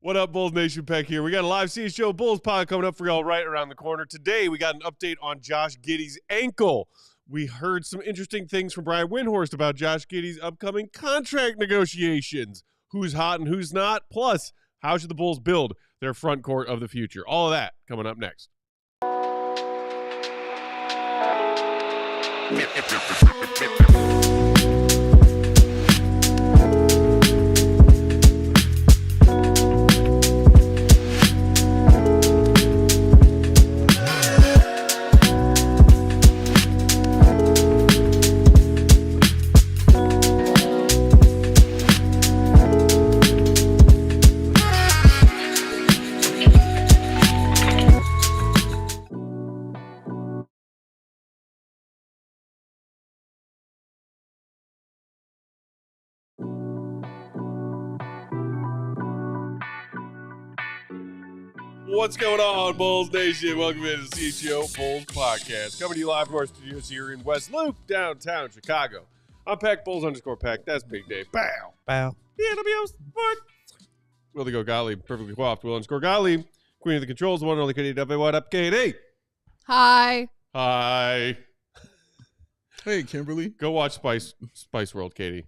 What up, Bulls Nation? Peck here. We got a live CHGO Bulls pod coming up for y'all right around the corner. Today, we got an update on Josh Giddey's ankle. We heard some interesting things from Brian Windhorst about Josh Giddey's upcoming contract negotiations. Who's hot and who's not. Plus, how should the Bulls build their front court of the future? All of that coming up next. What's going on, Bulls Nation? Welcome to the CHGO Bulls Podcast. Coming to you live from our studios here in West Loop, downtown Chicago. I'm Peck, Bulls_Peck. That's Big Dave. Bow. Bow. NWO Sports. Will Gottlieb, perfectly coiffed. Will_Gottlieb, Queen of the Controls, the one and only Katie W. What up, Katie? Hi. Hi. Hey, Kimberly. Go watch Spice World, Katie.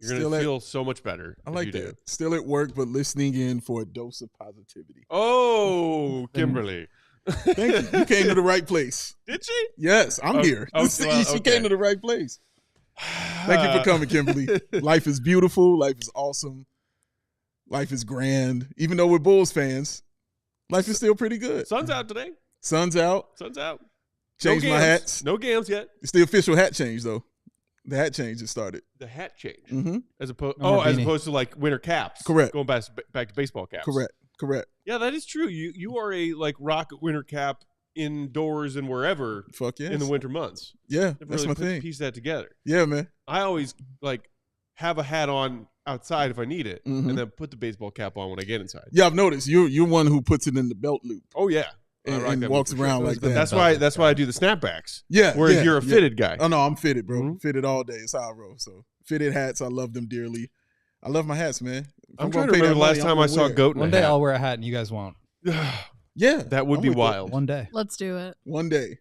You're going to feel so much better. I like that. Still at work, but listening in for a dose of positivity. Oh, Kimberly. Thank you. You came to the right place. Did she? Yes, I'm here. She came to the right place. Thank you for coming, Kimberly. Life is beautiful. Life is awesome. Life is grand. Even though we're Bulls fans, life is still pretty good. Sun's out today. Sun's out. Sun's out. Changed my hats. No gams yet. It's the official hat change, though. The hat change has started. The hat change, as opposed to like winter caps. Correct. Going back to baseball caps. Correct. Yeah, that is true. You are a rock winter cap indoors and wherever. Fuck yes. In the winter months. Yeah, Never that's really my thing. Piece that together. Yeah, man. I always have a hat on outside if I need it, and then put the baseball cap on when I get inside. Yeah, I've noticed you're one who puts it in the belt loop. Oh yeah. And walks around like that. That's why I do the snapbacks. Yeah. Whereas you're a fitted guy. Oh no, I'm fitted, bro. Fitted all day. It's how I roll. So fitted hats, I love them dearly. I love my hats, man. I'm trying to remember the last time I saw Goat in One day I'll wear a hat and you guys won't. Yeah. That would be wild. One day. Let's do it. One day.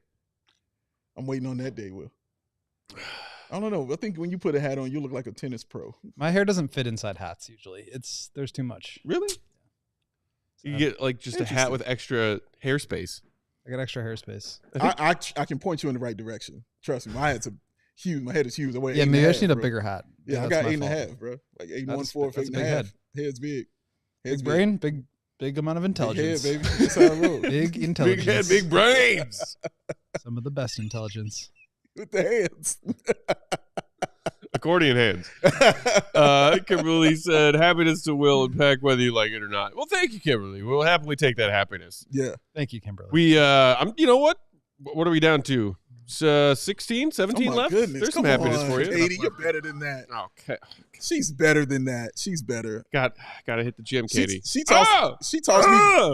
I'm waiting on that day, Will. I don't know. I think when you put a hat on, you look like a tennis pro. My hair doesn't fit inside hats usually. There's too much. Really? You get just a hat with extra hair space. I got extra hair space. I can point you in the right direction. Trust me, my head's huge. My head is huge. Yeah, maybe I just need a bigger hat. Yeah, I got 8.5, bro. Like 8.14, 8.5. Head's big. Big brain, big amount of intelligence. Big head, baby. That's how I roll. Big intelligence. Big head, big brains. Some of the best intelligence. With the hands. Accordion hands. Kimberly said, happiness to Will and Peck, whether you like it or not. Well, thank you, Kimberly. We'll happily take that happiness. Yeah. Thank you, Kimberly. You know what? What are we down to? 16, 17 left? Goodness. There's some happiness for you. 80, you're better than that. Okay. She's better than that. She's better. Got to hit the gym, Katie. She tossed me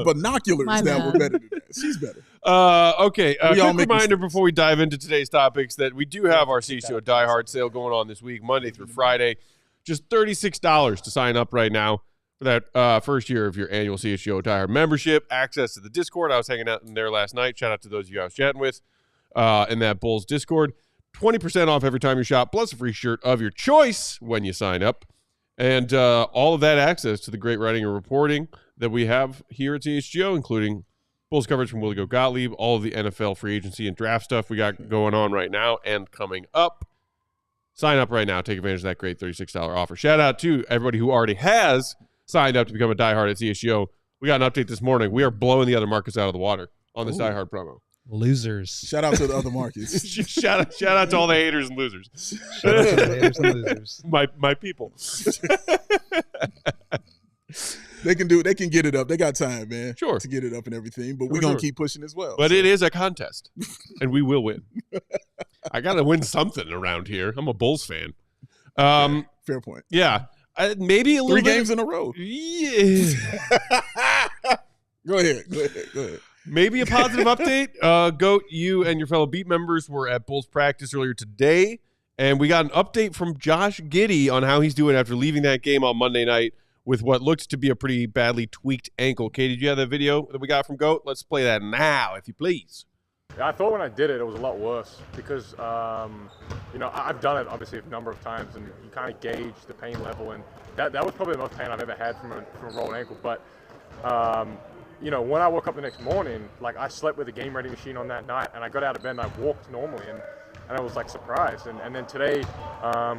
binoculars that were better than that. She's better. Okay. Quick reminder before we dive into today's topics that we do have our CHGO Die Hard sale going on this week, Monday through Friday. Just $36 to sign up right now for that first year of your annual CHGO Die Hard membership. Access to the Discord. I was hanging out in there last night. Shout out to those of you I was chatting with in that Bulls Discord. 20% off every time you shop, plus a free shirt of your choice when you sign up. And all of that access to the great writing and reporting that we have here at CHGO, including Bulls coverage from Will Gottlieb, all of the NFL free agency and draft stuff we got going on right now and coming up. Sign up right now. Take advantage of that great $36 offer. Shout out to everybody who already has signed up to become a diehard at CHGO. We got an update this morning. We are blowing the other markets out of the water on this diehard promo. Losers. Shout out to the other markets. shout out to all the haters and losers. Shout out to the haters and losers. My people. They can get it up. They got time, man. Sure. To get it up and everything. But we're going to keep pushing as well. But it is a contest. And we will win. I got to win something around here. I'm a Bulls fan. Fair point. Yeah. Maybe a little 3 games in a row. Yeah. Go ahead. Maybe a positive update. Goat, you and your fellow beat members were at Bulls practice earlier today, and we got an update from Josh Giddey on how he's doing after leaving that game on Monday night with what looks to be a pretty badly tweaked ankle. Katie, did you have that video that we got from GOAT? Let's play that now, if you please. I thought when I did it, it was a lot worse because, I've done it obviously a number of times, and you kind of gauge the pain level, and that was probably the most pain I've ever had from a rolled ankle. But, when I woke up the next morning, like I slept with a game ready machine on that night, and I got out of bed and I walked normally, and I was like surprised. And then today,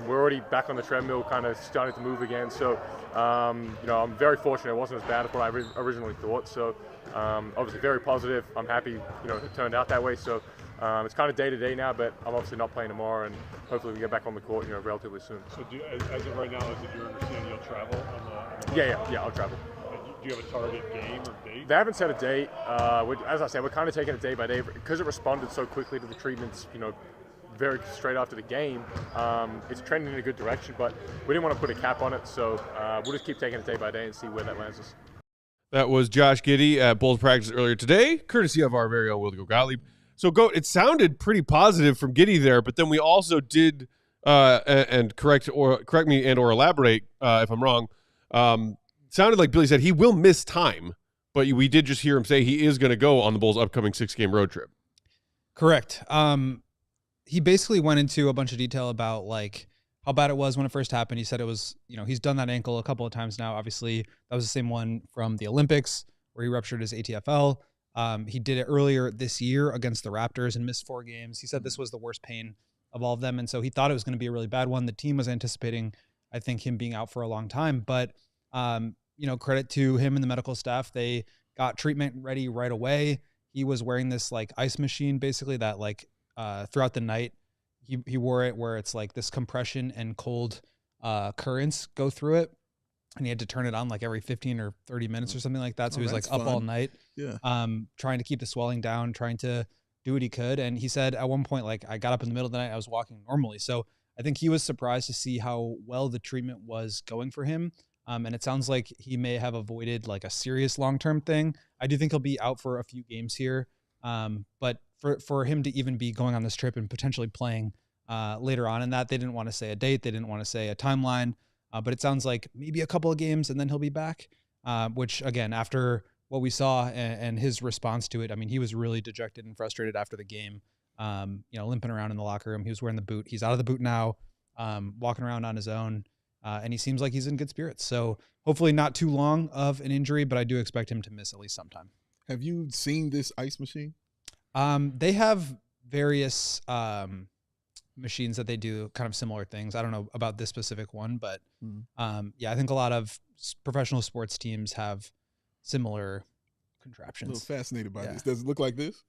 we're already back on the treadmill, kind of starting to move again. So, I'm very fortunate. It wasn't as bad as what I originally thought. So. Obviously very positive. I'm happy, it turned out that way. So it's kind of day to day now, but I'm obviously not playing tomorrow, and hopefully we get back on the court, relatively soon. So as of right now, is it your understanding you'll travel? Yeah, I'll travel. Do you have a target game or date? They haven't set a date. As I said, we're kind of taking it day by day because it responded so quickly to the treatments, very straight after the game. It's trending in a good direction, but we didn't want to put a cap on it, so we'll just keep taking it day by day and see where that lands us. That was Josh Giddey at Bulls practice earlier today, courtesy of our very own Will Gottlieb. So, Goat, it sounded pretty positive from Giddey there, but then we also did, and correct me and or elaborate if I'm wrong, sounded like Billy said he will miss time, but we did just hear him say he is going to go on the Bulls' upcoming 6-game road trip. Correct. He basically went into a bunch of detail about like how bad it was when it first happened. He said it was, he's done that ankle a couple of times now. Obviously, that was the same one from the Olympics where he ruptured his ATFL. He did it earlier this year against the Raptors and missed 4 games. He said this was the worst pain of all of them. And so he thought it was going to be a really bad one. The team was anticipating, I think, him being out for a long time. But, credit to him and the medical staff. They got treatment ready right away. He was wearing this like ice machine, basically, that like throughout the night, he wore it where it's like this compression and cold currents go through it. And he had to turn it on like every 15 or 30 minutes or something like that. So he was like up all night, trying to keep the swelling down, trying to do what he could. And he said at one point, like, I got up in the middle of the night, I was walking normally. So I think he was surprised to see how well the treatment was going for him. And it sounds like he may have avoided like a serious long-term thing. I do think he'll be out for a few games here. But for him to even be going on this trip and potentially playing later on in that, they didn't want to say a date. They didn't want to say a timeline. But it sounds like maybe a couple of games and then he'll be back, which, again, after what we saw and his response to it, I mean, he was really dejected and frustrated after the game, limping around in the locker room. He was wearing the boot. He's out of the boot now, walking around on his own, and he seems like he's in good spirits. So hopefully not too long of an injury, but I do expect him to miss at least some time. Have you seen this ice machine? They have various machines that they do kind of similar things. I don't know about this specific one, but I think a lot of professional sports teams have similar contraptions. I'm a little fascinated by this. Does it look like this?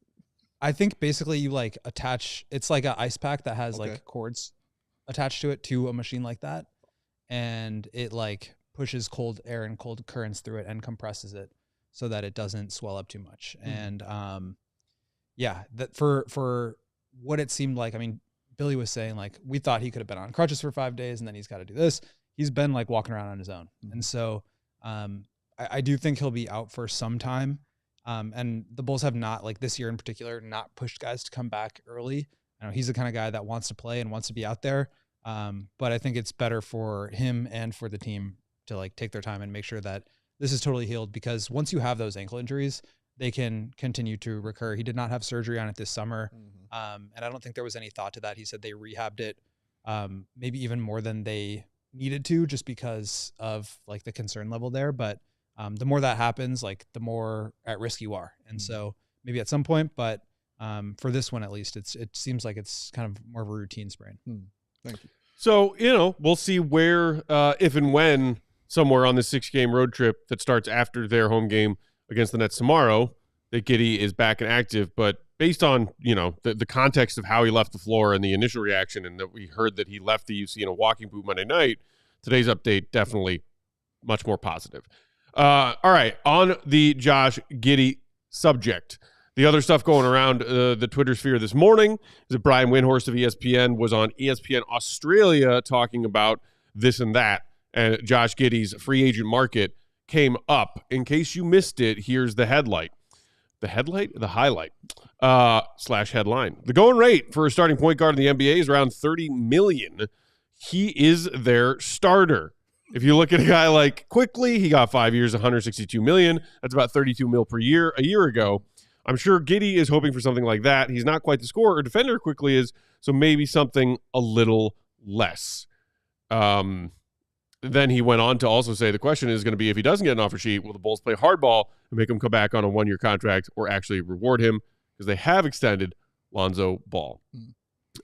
I think basically you like attach, it's like an ice pack that has like cords attached to it to a machine like that. And it like pushes cold air and cold currents through it and compresses it so that it doesn't swell up too much. And that for what it seemed like, I mean, Billy was saying, like, we thought he could have been on crutches for 5 days and then he's got to do this. He's been like walking around on his own. And so I do think he'll be out for some time. And the Bulls have not, like this year in particular, not pushed guys to come back early. I know he's the kind of guy that wants to play and wants to be out there. But I think it's better for him and for the team to like take their time and make sure that this is totally healed, because once you have those ankle injuries, they can continue to recur. He did not have surgery on it this summer. And I don't think there was any thought to that. He said they rehabbed it maybe even more than they needed to, just because of like the concern level there. But the more that happens, like the more at risk you are. And so maybe at some point, but for this one, at least it seems like it's kind of more of a routine sprain. Thank you. So, we'll see where, if and when somewhere on the 6-game road trip that starts after their home game against the Nets tomorrow, that Giddey is back and active. But based on, the context of how he left the floor and the initial reaction, and that we heard that he left the UC in a walking boot Monday night, today's update definitely much more positive. All right, on the Josh Giddey subject, the other stuff going around the Twitter sphere this morning is that Brian Windhorst of ESPN was on ESPN Australia talking about this and that, and Josh Giddey's free agent market came up. In case you missed it, here's the headlight. The headlight? The highlight / headline. The going rate for a starting point guard in the NBA is around $30 million. He is their starter. If you look at a guy like Quickly, he got 5 years, $162 million. That's about $32 million per year a year ago. I'm sure Giddey is hoping for something like that. He's not quite the scorer or defender Quickly is, so maybe something a little less. Then he went on to also say the question is going to be, if he doesn't get an offer sheet, will the Bulls play hardball and make him come back on a 1-year contract or actually reward him? Because they have extended Lonzo Ball.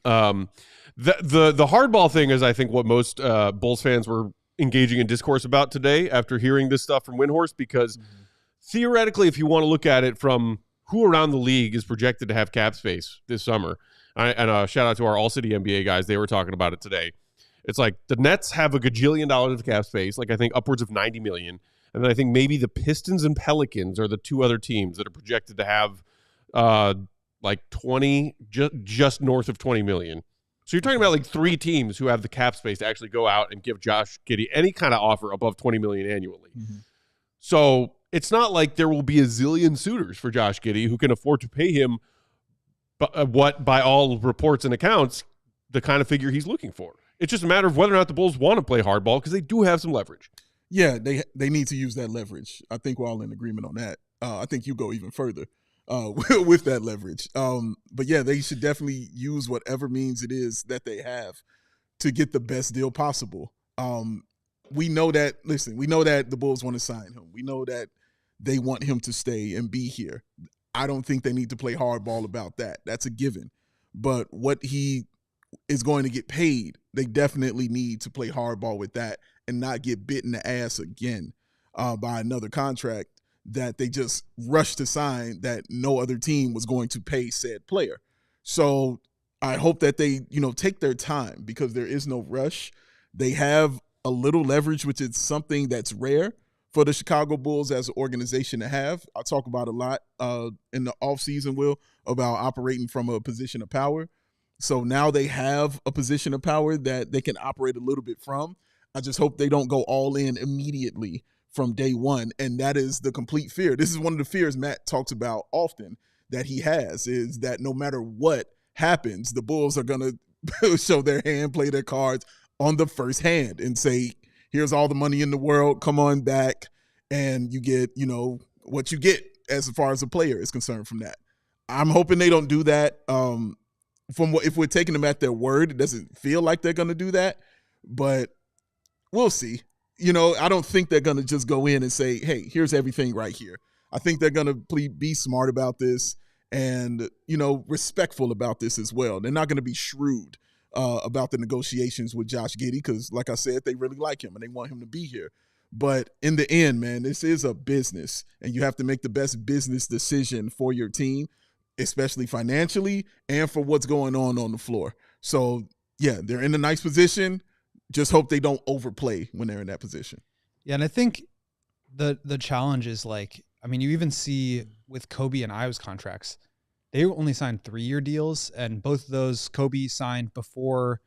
The hardball thing is, I think, what most Bulls fans were engaging in discourse about today after hearing this stuff from Windhorst, because theoretically, if you want to look at it from who around the league is projected to have cap space this summer, and shout out to our ALLCITY NBA guys, they were talking about it today. It's like the Nets have a gajillion dollars of cap space, like I think upwards of $90 million. And then I think maybe the Pistons and Pelicans are the two other teams that are projected to have like 20, just north of 20 million. So you're talking about like 3 teams who have the cap space to actually go out and give Josh Giddey any kind of offer above 20 million annually. So it's not like there will be a zillion suitors for Josh Giddey who can afford to pay him what, by all reports and accounts, the kind of figure he's looking for. It's just a matter of whether or not the Bulls want to play hardball, because they do have some leverage. Yeah, they need to use that leverage. I think we're all in agreement on that. I think you go even further with that leverage. But yeah, they should definitely use whatever means it is that they have to get the best deal possible. We know that, we know that the Bulls want to sign him. We know that they want him to stay and be here. I don't think they need to play hardball about that. That's a given. But what he is going to get paid, they definitely need to play hardball with that and not get bit in the ass again by another contract that they just rushed to sign that no other team was going to pay said player. So I hope that they, take their time, because there is no rush. They have a little leverage, which is something that's rare for the Chicago Bulls as an organization to have. I talk about a lot in the offseason, Will, about operating from a position of power. So now they have a position of power that they can operate a little bit from. I just hope they don't go all in immediately from day one. And that is the complete fear. This is one of the fears Matt talks about often that he has, is that no matter what happens, the Bulls are going to show their hand, play their cards on the first hand and say, here's all the money in the world, come on back, and you get, what you get as far as a player is concerned from that. I'm hoping they don't do that. If we're taking them at their word, it doesn't feel like they're going to do that, but we'll see. I don't think they're going to just go in and say, hey, here's everything right here. I think they're going to be smart about this and, respectful about this as well. They're not going to be shrewd about the negotiations with Josh Giddey, because, like I said, they really like him and they want him to be here. But in the end, man, this is a business, and you have to make the best business decision for your team, especially financially, and for what's going on the floor. So, yeah, they're in a nice position. Just hope they don't overplay when they're in that position. Yeah, and I think the challenge is, you even see with Kobe and Io's contracts, they only signed 3-year deals, and both of those Kobe signed before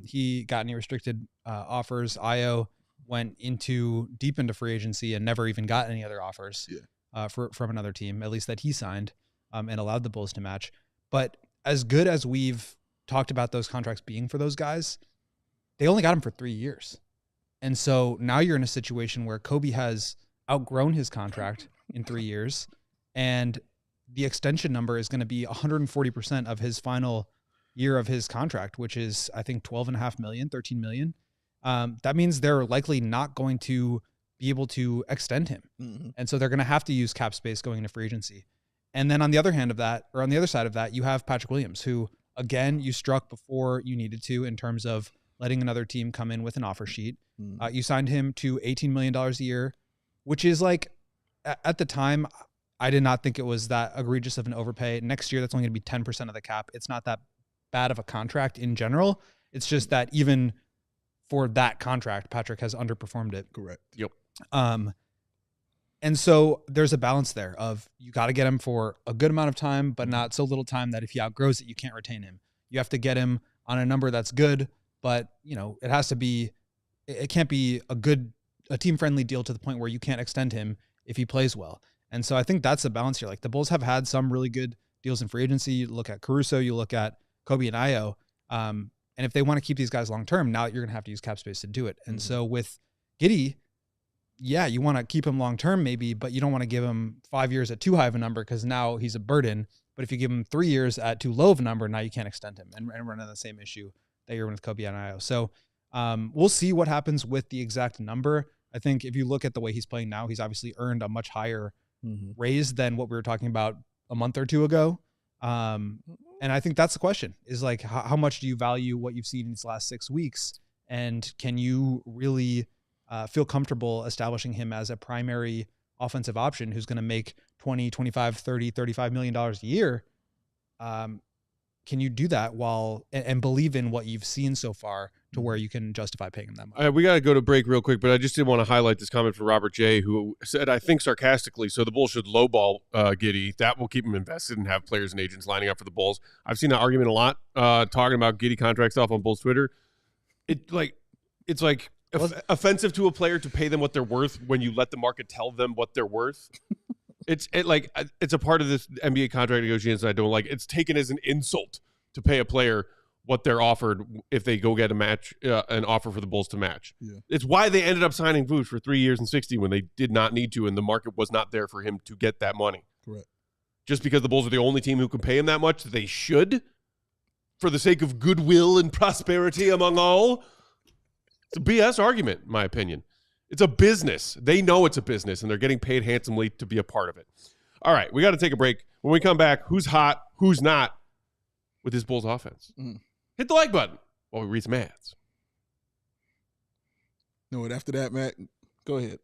he got any restricted offers. Io went deep into free agency and never even got any other offers from another team, at least that he signed, and allowed the Bulls to match. But as good as we've talked about those contracts being for those guys, they only got him for 3 years. And so now you're in a situation where Kobe has outgrown his contract in 3 years, and the extension number is going to be 140% of his final year of his contract, which is, I think, $12.5 million, $13 million. That means they're likely not going to be able to extend him. Mm-hmm. And so they're going to have to use cap space going into free agency. And then on the other side of that, you have Patrick Williams, who, again, you struck before you needed to in terms of letting another team come in with an offer sheet. You signed him to $18 million a year, which is at the time, I did not think it was that egregious of an overpay. Next year, that's only going to be 10% of the cap. It's not that bad of a contract in general. It's just that even for that contract, Patrick has underperformed it. Correct. Yep. And so there's a balance there of you got to get him for a good amount of time, but not so little time that if he outgrows it, you can't retain him. You have to get him on a number that's good, but it can't be a team-friendly deal to the point where you can't extend him if he plays well. And so I think that's the balance here. The Bulls have had some really good deals in free agency. You look at Caruso, you look at Kobe and Io. And if they want to keep these guys long-term, now you're going to have to use cap space to do it. And so with Giddey, yeah, you want to keep him long-term maybe, but you don't want to give him 5 years at too high of a number because now he's a burden. But if you give him 3 years at too low of a number, now you can't extend him and run into the same issue that you're with Kobe and Io. So we'll see what happens with the exact number. I think if you look at the way he's playing now, he's obviously earned a much higher raise than what we were talking about a month or two ago. And I think that's the question is like, how much do you value what you've seen in these last 6 weeks? And can you really feel comfortable establishing him as a primary offensive option who's going to make 20, 25, 30, $35 million a year? Can you do that and believe in what you've seen so far to where you can justify paying him that much? We got to go to break real quick, but I just did want to highlight this comment from Robert J., who said, I think sarcastically, so the Bulls should lowball Giddey. That will keep him invested and have players and agents lining up for the Bulls. I've seen that argument a lot, talking about Giddey contract stuff on Bulls Twitter. It's like offensive to a player to pay them what they're worth when you let the market tell them what they're worth. It's a part of this NBA contract negotiations I don't like. It's taken as an insult to pay a player what they're offered if they go get an offer for the Bulls to match. Yeah. It's why they ended up signing Vuce for 3 years and 60 when they did not need to, and the market was not there for him to get that money. Correct. Just because the Bulls are the only team who can pay him that much, they should, for the sake of goodwill and prosperity among all. It's a BS argument, in my opinion. It's a business. They know it's a business, and they're getting paid handsomely to be a part of it. All right, we got to take a break. When we come back, who's hot, who's not with this Bulls offense? Hit the like button while we read some ads. No, what after that, Matt? Go ahead.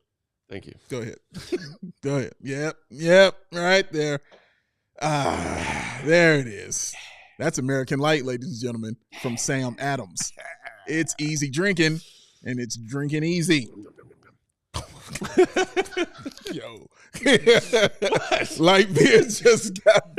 Thank you. Go ahead. Go ahead. Yep. Right there. There it is. That's American Light, ladies and gentlemen, from Sam Adams. It's easy drinking, and it's drinking easy. Yo. Light beer just got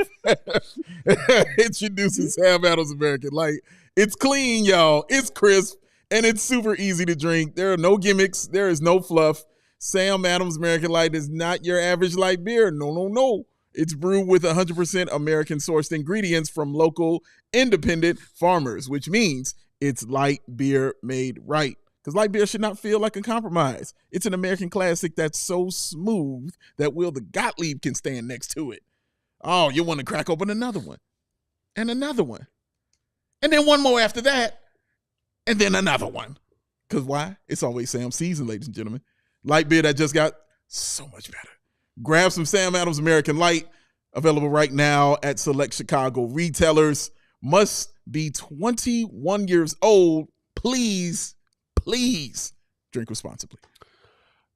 introducing Sam Adams American Light. It's clean, y'all. It's crisp, and it's super easy to drink. There are no gimmicks. There is no fluff. Sam Adams American Light is not your average light beer. No. It's brewed with 100% American-sourced ingredients from local, independent farmers, which means it's light beer made right. Because light beer should not feel like a compromise. It's an American classic that's so smooth that Will Gottlieb can stand next to it. Oh, you want to crack open another one. And another one. And then one more after that. And then another one. Because why? It's always Sam season, ladies and gentlemen. Light beer that just got so much better. Grab some Sam Adams American Light. Available right now at select Chicago retailers. Must be 21 years old. Please drink responsibly.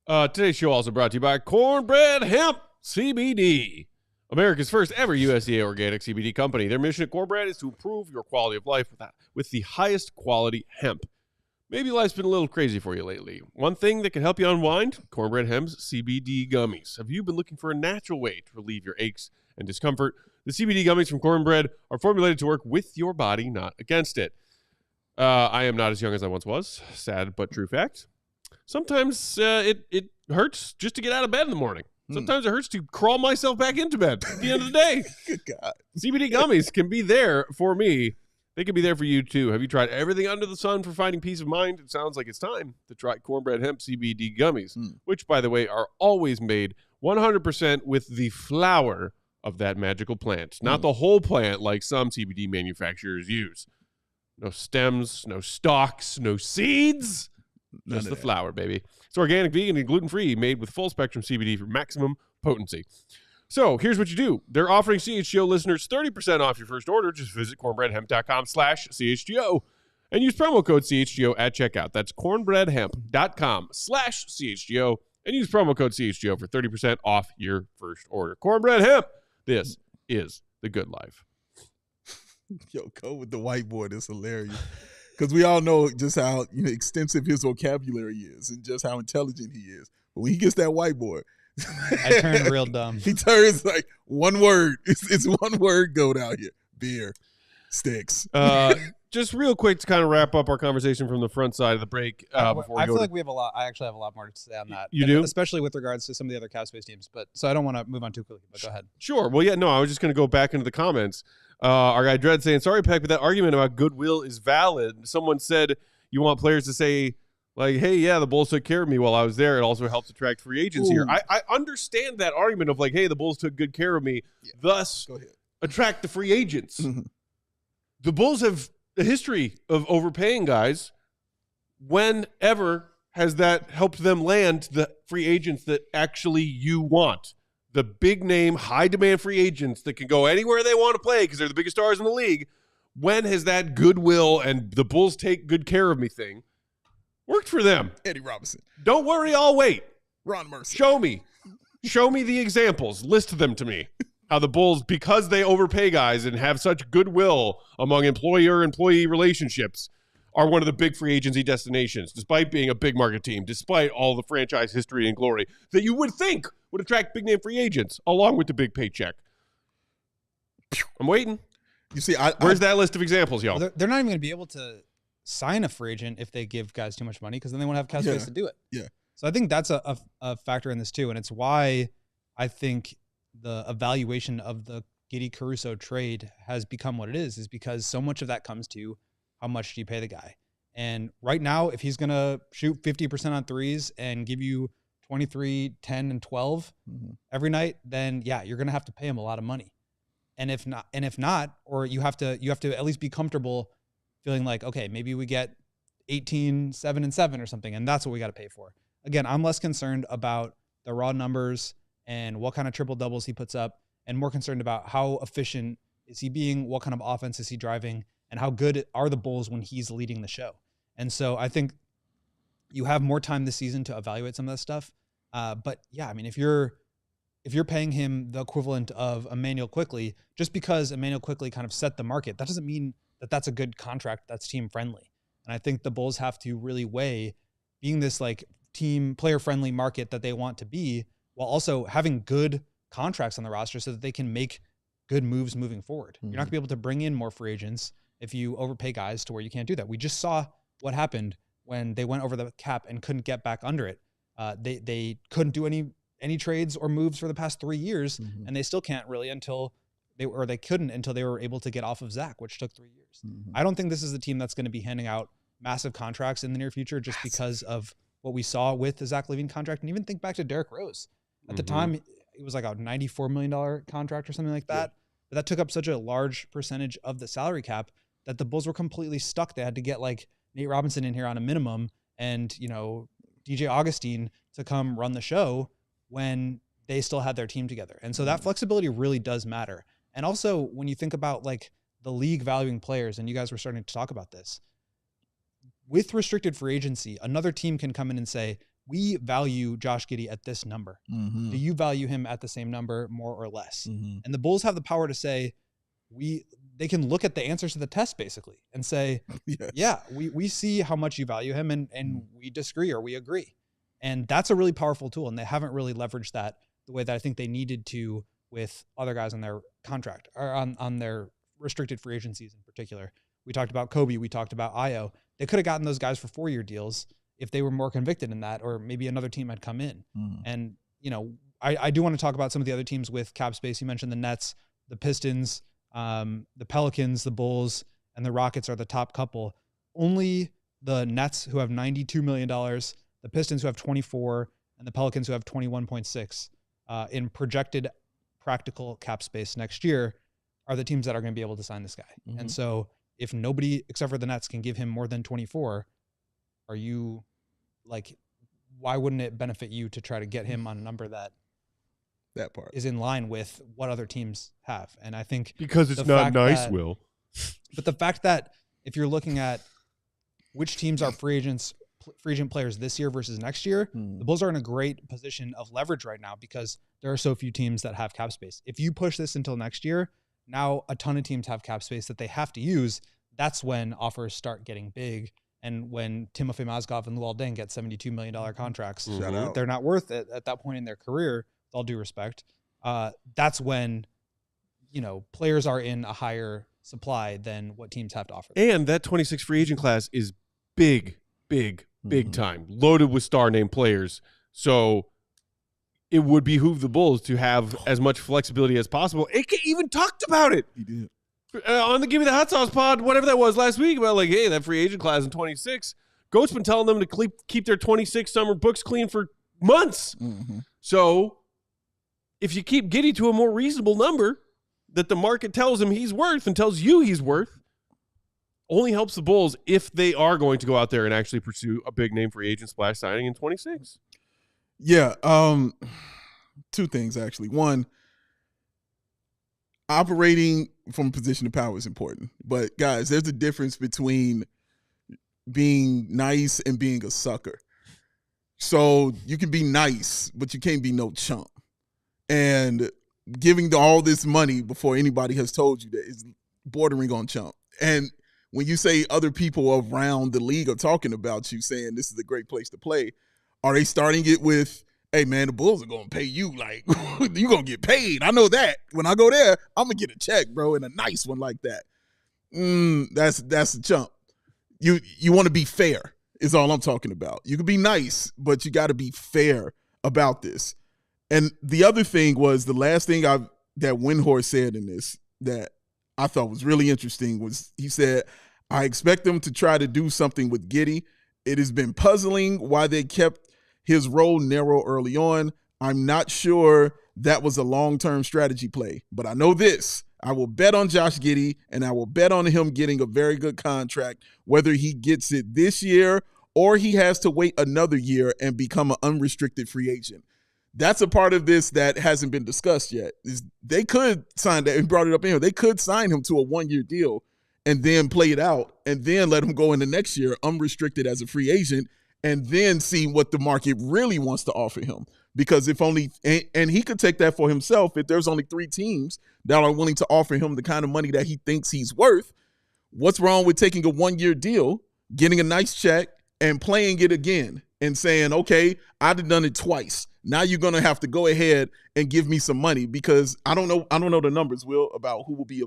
Today's show also brought to you by Cornbread Hemp CBD, America's first ever USDA organic CBD company. Their mission at Cornbread is to improve your quality of life with the highest quality hemp. Maybe life's been a little crazy for you lately. One thing that can help you unwind, Cornbread Hemp's CBD gummies. Have you been looking for a natural way to relieve your aches and discomfort? The CBD gummies from Cornbread are formulated to work with your body, not against it. I am not as young as I once was. Sad but true fact. Sometimes it hurts just to get out of bed in the morning. Sometimes it hurts to crawl myself back into bed at the end of the day. Good God. CBD gummies can be there for me. They can be there for you, too. Have you tried everything under the sun for finding peace of mind? It sounds like it's time to try Cornbread Hemp CBD gummies, which, by the way, are always made 100% with the flower of that magical plant, not the whole plant like some CBD manufacturers use. No stems, no stalks, no seeds. Just the flower, baby. It's organic, vegan, and gluten-free, made with full-spectrum CBD for maximum potency. So here's what you do. They're offering CHGO listeners 30% off your first order. Just visit cornbreadhemp.com/CHGO and use promo code CHGO at checkout. That's cornbreadhemp.com/CHGO and use promo code CHGO for 30% off your first order. Cornbread Hemp. This is the good life. Yo, go with the whiteboard. It's hilarious. Because we all know just how extensive his vocabulary is and just how intelligent he is. But when he gets that whiteboard, I turn real dumb. He turns like one word. It's one word goat out here. Beer. Sticks. Just real quick to kind of wrap up our conversation from the front side of the break. Before I feel like we have a lot. I actually have a lot more to say on that. You do? Especially with regards to some of the other cap space teams. But so I don't want to move on too quickly, but go ahead. Sure. Well, yeah, no, I was just going to go back into the comments. Our guy Dredd saying, sorry, Peck, but that argument about goodwill is valid. Someone said you want players to say Like, hey, yeah, the Bulls took care of me while I was there. It also helps attract free agents here. I understand that argument of like, hey, the Bulls took good care of me, thus attract the free agents. The Bulls have a history of overpaying guys. Whenever has that helped them land the free agents that actually you want? The big name, high demand free agents that can go anywhere they want to play because they're the biggest stars in the league. When has that goodwill and the Bulls take good care of me thing worked for them? Eddie Robinson. Don't worry, I'll wait. Ron Mercer. Show me the examples. List them to me. How the Bulls, because they overpay guys and have such goodwill among employer-employee relationships, are one of the big free agency destinations, despite being a big market team, despite all the franchise history and glory that you would think would attract big-name free agents, along with the big paycheck. I'm waiting. You see, where's that list of examples, y'all? They're not even going to be able to sign a free agent if they give guys too much money because then they won't have cap space to do it. Yeah. So I think that's a factor in this too, and it's why I think the evaluation of the Giddey-Caruso trade has become what it is because so much of that comes to how much do you pay the guy. And right now, if he's going to shoot 50% on threes and give you 23, 10, and 12 every night, then yeah, you're going to have to pay him a lot of money. And if not, or you have to at least be comfortable feeling like, okay, maybe we get 18, 7, and 7 or something, and that's what we got to pay for. Again, I'm less concerned about the raw numbers and what kind of triple doubles he puts up, and more concerned about how efficient is he being, what kind of offense is he driving, and how good are the Bulls when he's leading the show. And so I think you have more time this season to evaluate some of that stuff. But yeah, I mean, if you're paying him the equivalent of Emmanuel Quickley, just because Emmanuel Quickley kind of set the market, that doesn't mean that that's a good contract that's team friendly. And I think the Bulls have to really weigh being this like team player friendly market that they want to be, while also having good contracts on the roster so that they can make good moves moving forward. You're not gonna be able to bring in more free agents if you overpay guys to where you can't do that. We just saw what happened when they went over the cap and couldn't get back under it. They couldn't do any trades or moves for the past 3 years, and they still can't really until they couldn't until they were able to get off of Zach, which took 3 years. I don't think this is a team that's going to be handing out massive contracts in the near future just because of what we saw with the Zach LaVine contract. And even think back to Derrick Rose. At the time, it was like a $94 million contract or something like that. But that took up such a large percentage of the salary cap that the Bulls were completely stuck. They had to get like Nate Robinson in here on a minimum and, DJ Augustine to come run the show when they still had their team together. And so that flexibility really does matter. And also when you think about like the league valuing players, and you guys were starting to talk about this, with restricted free agency, another team can come in and say, we value Josh Giddey at this number. Do you value him at the same number, more or less? And the Bulls have the power to say, they can look at the answers to the test basically and say, yeah, we see how much you value him and we disagree or we agree. And that's a really powerful tool. And they haven't really leveraged that the way that I think they needed to with other guys on their contract or on their restricted free agencies in particular. We talked about Kobe. We talked about Io. They could have gotten those guys for 4-year deals if they were more convicted in that, or maybe another team had come in. And, I do want to talk about some of the other teams with cap space. You mentioned the Nets, the Pistons, the Pelicans, the Bulls, and the Rockets are the top couple. Only the Nets, who have $92 million, the Pistons, who have 24, and the Pelicans, who have 21.6 in projected practical cap space next year, are the teams that are going to be able to sign this guy. And so if nobody except for the Nets can give him more than 24, are you like, why wouldn't it benefit you to try to get him on a number that part is in line with what other teams have? And I think because it's not nice, Will. But the fact that if you're looking at which teams are free agent players this year versus next year, the Bulls are in a great position of leverage right now because there are so few teams that have cap space. If you push this until next year, now a ton of teams have cap space that they have to use. That's when offers start getting big. And when Timofey Mozgov and Luol Deng get $72 million contracts, they're not worth it at that point in their career, with all due respect. That's when, players are in a higher supply than what teams have to offer. And that 26 free agent class is big time, loaded with star name players. So it would behoove the Bulls to have as much flexibility as possible. AK even talked about it. He did. On the Give Me the Hot Sauce pod, whatever that was last week, about like, hey, that free agent class in 26 Goat's been telling them to keep their 26 summer books clean for months. Mm-hmm. So if you keep Giddey to a more reasonable number that the market tells him he's worth and tells you he's worth, only helps the Bulls if they are going to go out there and actually pursue a big name free agent splash signing in 26. Yeah. Two things, actually. One, operating from a position of power is important. But, guys, there's a difference between being nice and being a sucker. So you can be nice, but you can't be no chump. And giving all this money before anybody has told you that is bordering on chump. And when you say other people around the league are talking about you saying this is a great place to play, are they starting it with, hey, man, the Bulls are going to pay you like you're going to get paid. I know that. When I go there, I'm going to get a check, bro, and a nice one like that. That's a chump. You want to be fair is all I'm talking about. You can be nice, but you got to be fair about this. And the other thing was the last thing that Windhorst said in this that I thought was really interesting was he said, I expect them to try to do something with Giddey. It has been puzzling why they kept his role narrow early on. I'm not sure that was a long-term strategy play, but I know this. I will bet on Josh Giddey, and I will bet on him getting a very good contract, whether he gets it this year or he has to wait another year and become an unrestricted free agent. That's a part of this that hasn't been discussed yet. They could sign that, and brought it up in here. They could sign him to a one-year deal and then play it out and then let him go in the next year unrestricted as a free agent and then see what the market really wants to offer him. Because if only – and he could take that for himself. If there's only 3 teams that are willing to offer him the kind of money that he thinks he's worth, what's wrong with taking a one-year deal, getting a nice check, and playing it again and saying, okay, I've done it twice. Now you're going to have to go ahead and give me some money because I don't know the numbers, Will, about who will be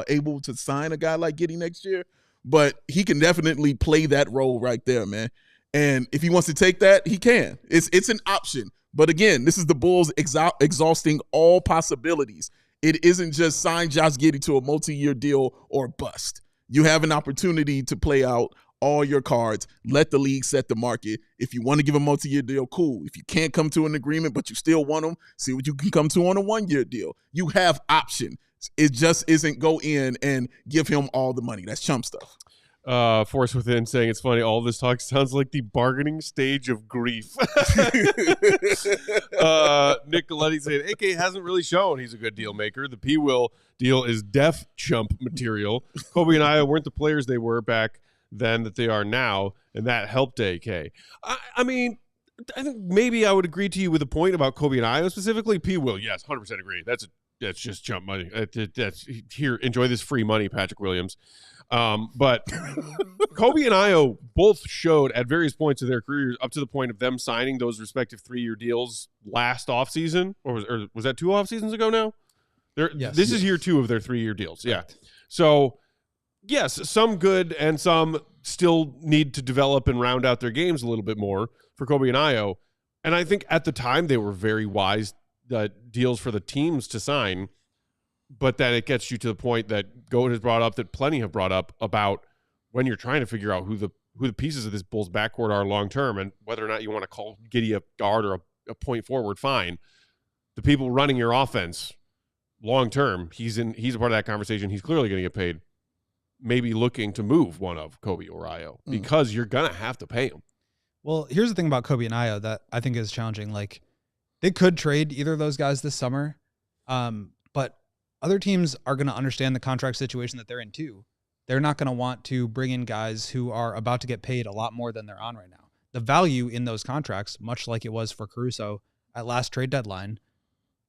able to sign a guy like Giddey next year, but he can definitely play that role right there, man. And if he wants to take that, he can. It's an option. But again, this is the Bulls exhausting all possibilities. It isn't just sign Josh Giddey to a multi-year deal or bust. You have an opportunity to play out all your cards, let the league set the market. If you want to give a multi-year deal, cool. If you can't come to an agreement, but you still want them, see what you can come to on a one-year deal. You have option. It just isn't go in and give him all the money. That's chump stuff. Force Within saying it's funny. All this talk sounds like the bargaining stage of grief. Nikola saying AK hasn't really shown he's a good deal maker. The P-Will deal is def chump material. Kobe and Io weren't the players they were back then that they are now, and that helped AK. I mean, I think maybe I would agree to you with a point about Kobe and Io specifically. P-Will, yes, 100% agree. That's just chump money. That's here. Enjoy this free money, Patrick Williams. But Kobe and Io both showed at various points of their careers, up to the point of them signing those respective 3-year deals last offseason, or was that 2 off seasons ago now? This is year 2 of their 3-year deals. Yeah. So yes, some good and some still need to develop and round out their games a little bit more for Kobe and Io. And I think at the time they were very wise deals for the teams to sign. But then it gets you to the point that Goat has brought up, that plenty have brought up, about when you're trying to figure out who the pieces of this Bulls backcourt are long term, and whether or not you want to call Giddey a guard or a point forward. Fine, the people running your offense long term, he's a part of that conversation. He's clearly going to get paid. Maybe looking to move one of Kobe or Io because you're gonna have to pay him. Well, here's the thing about Kobe and Io that I think is challenging. Like, they could trade either of those guys this summer, but other teams are going to understand the contract situation that they're in too. They're not going to want to bring in guys who are about to get paid a lot more than they're on right now. The value in those contracts, much like it was for Caruso at last trade deadline,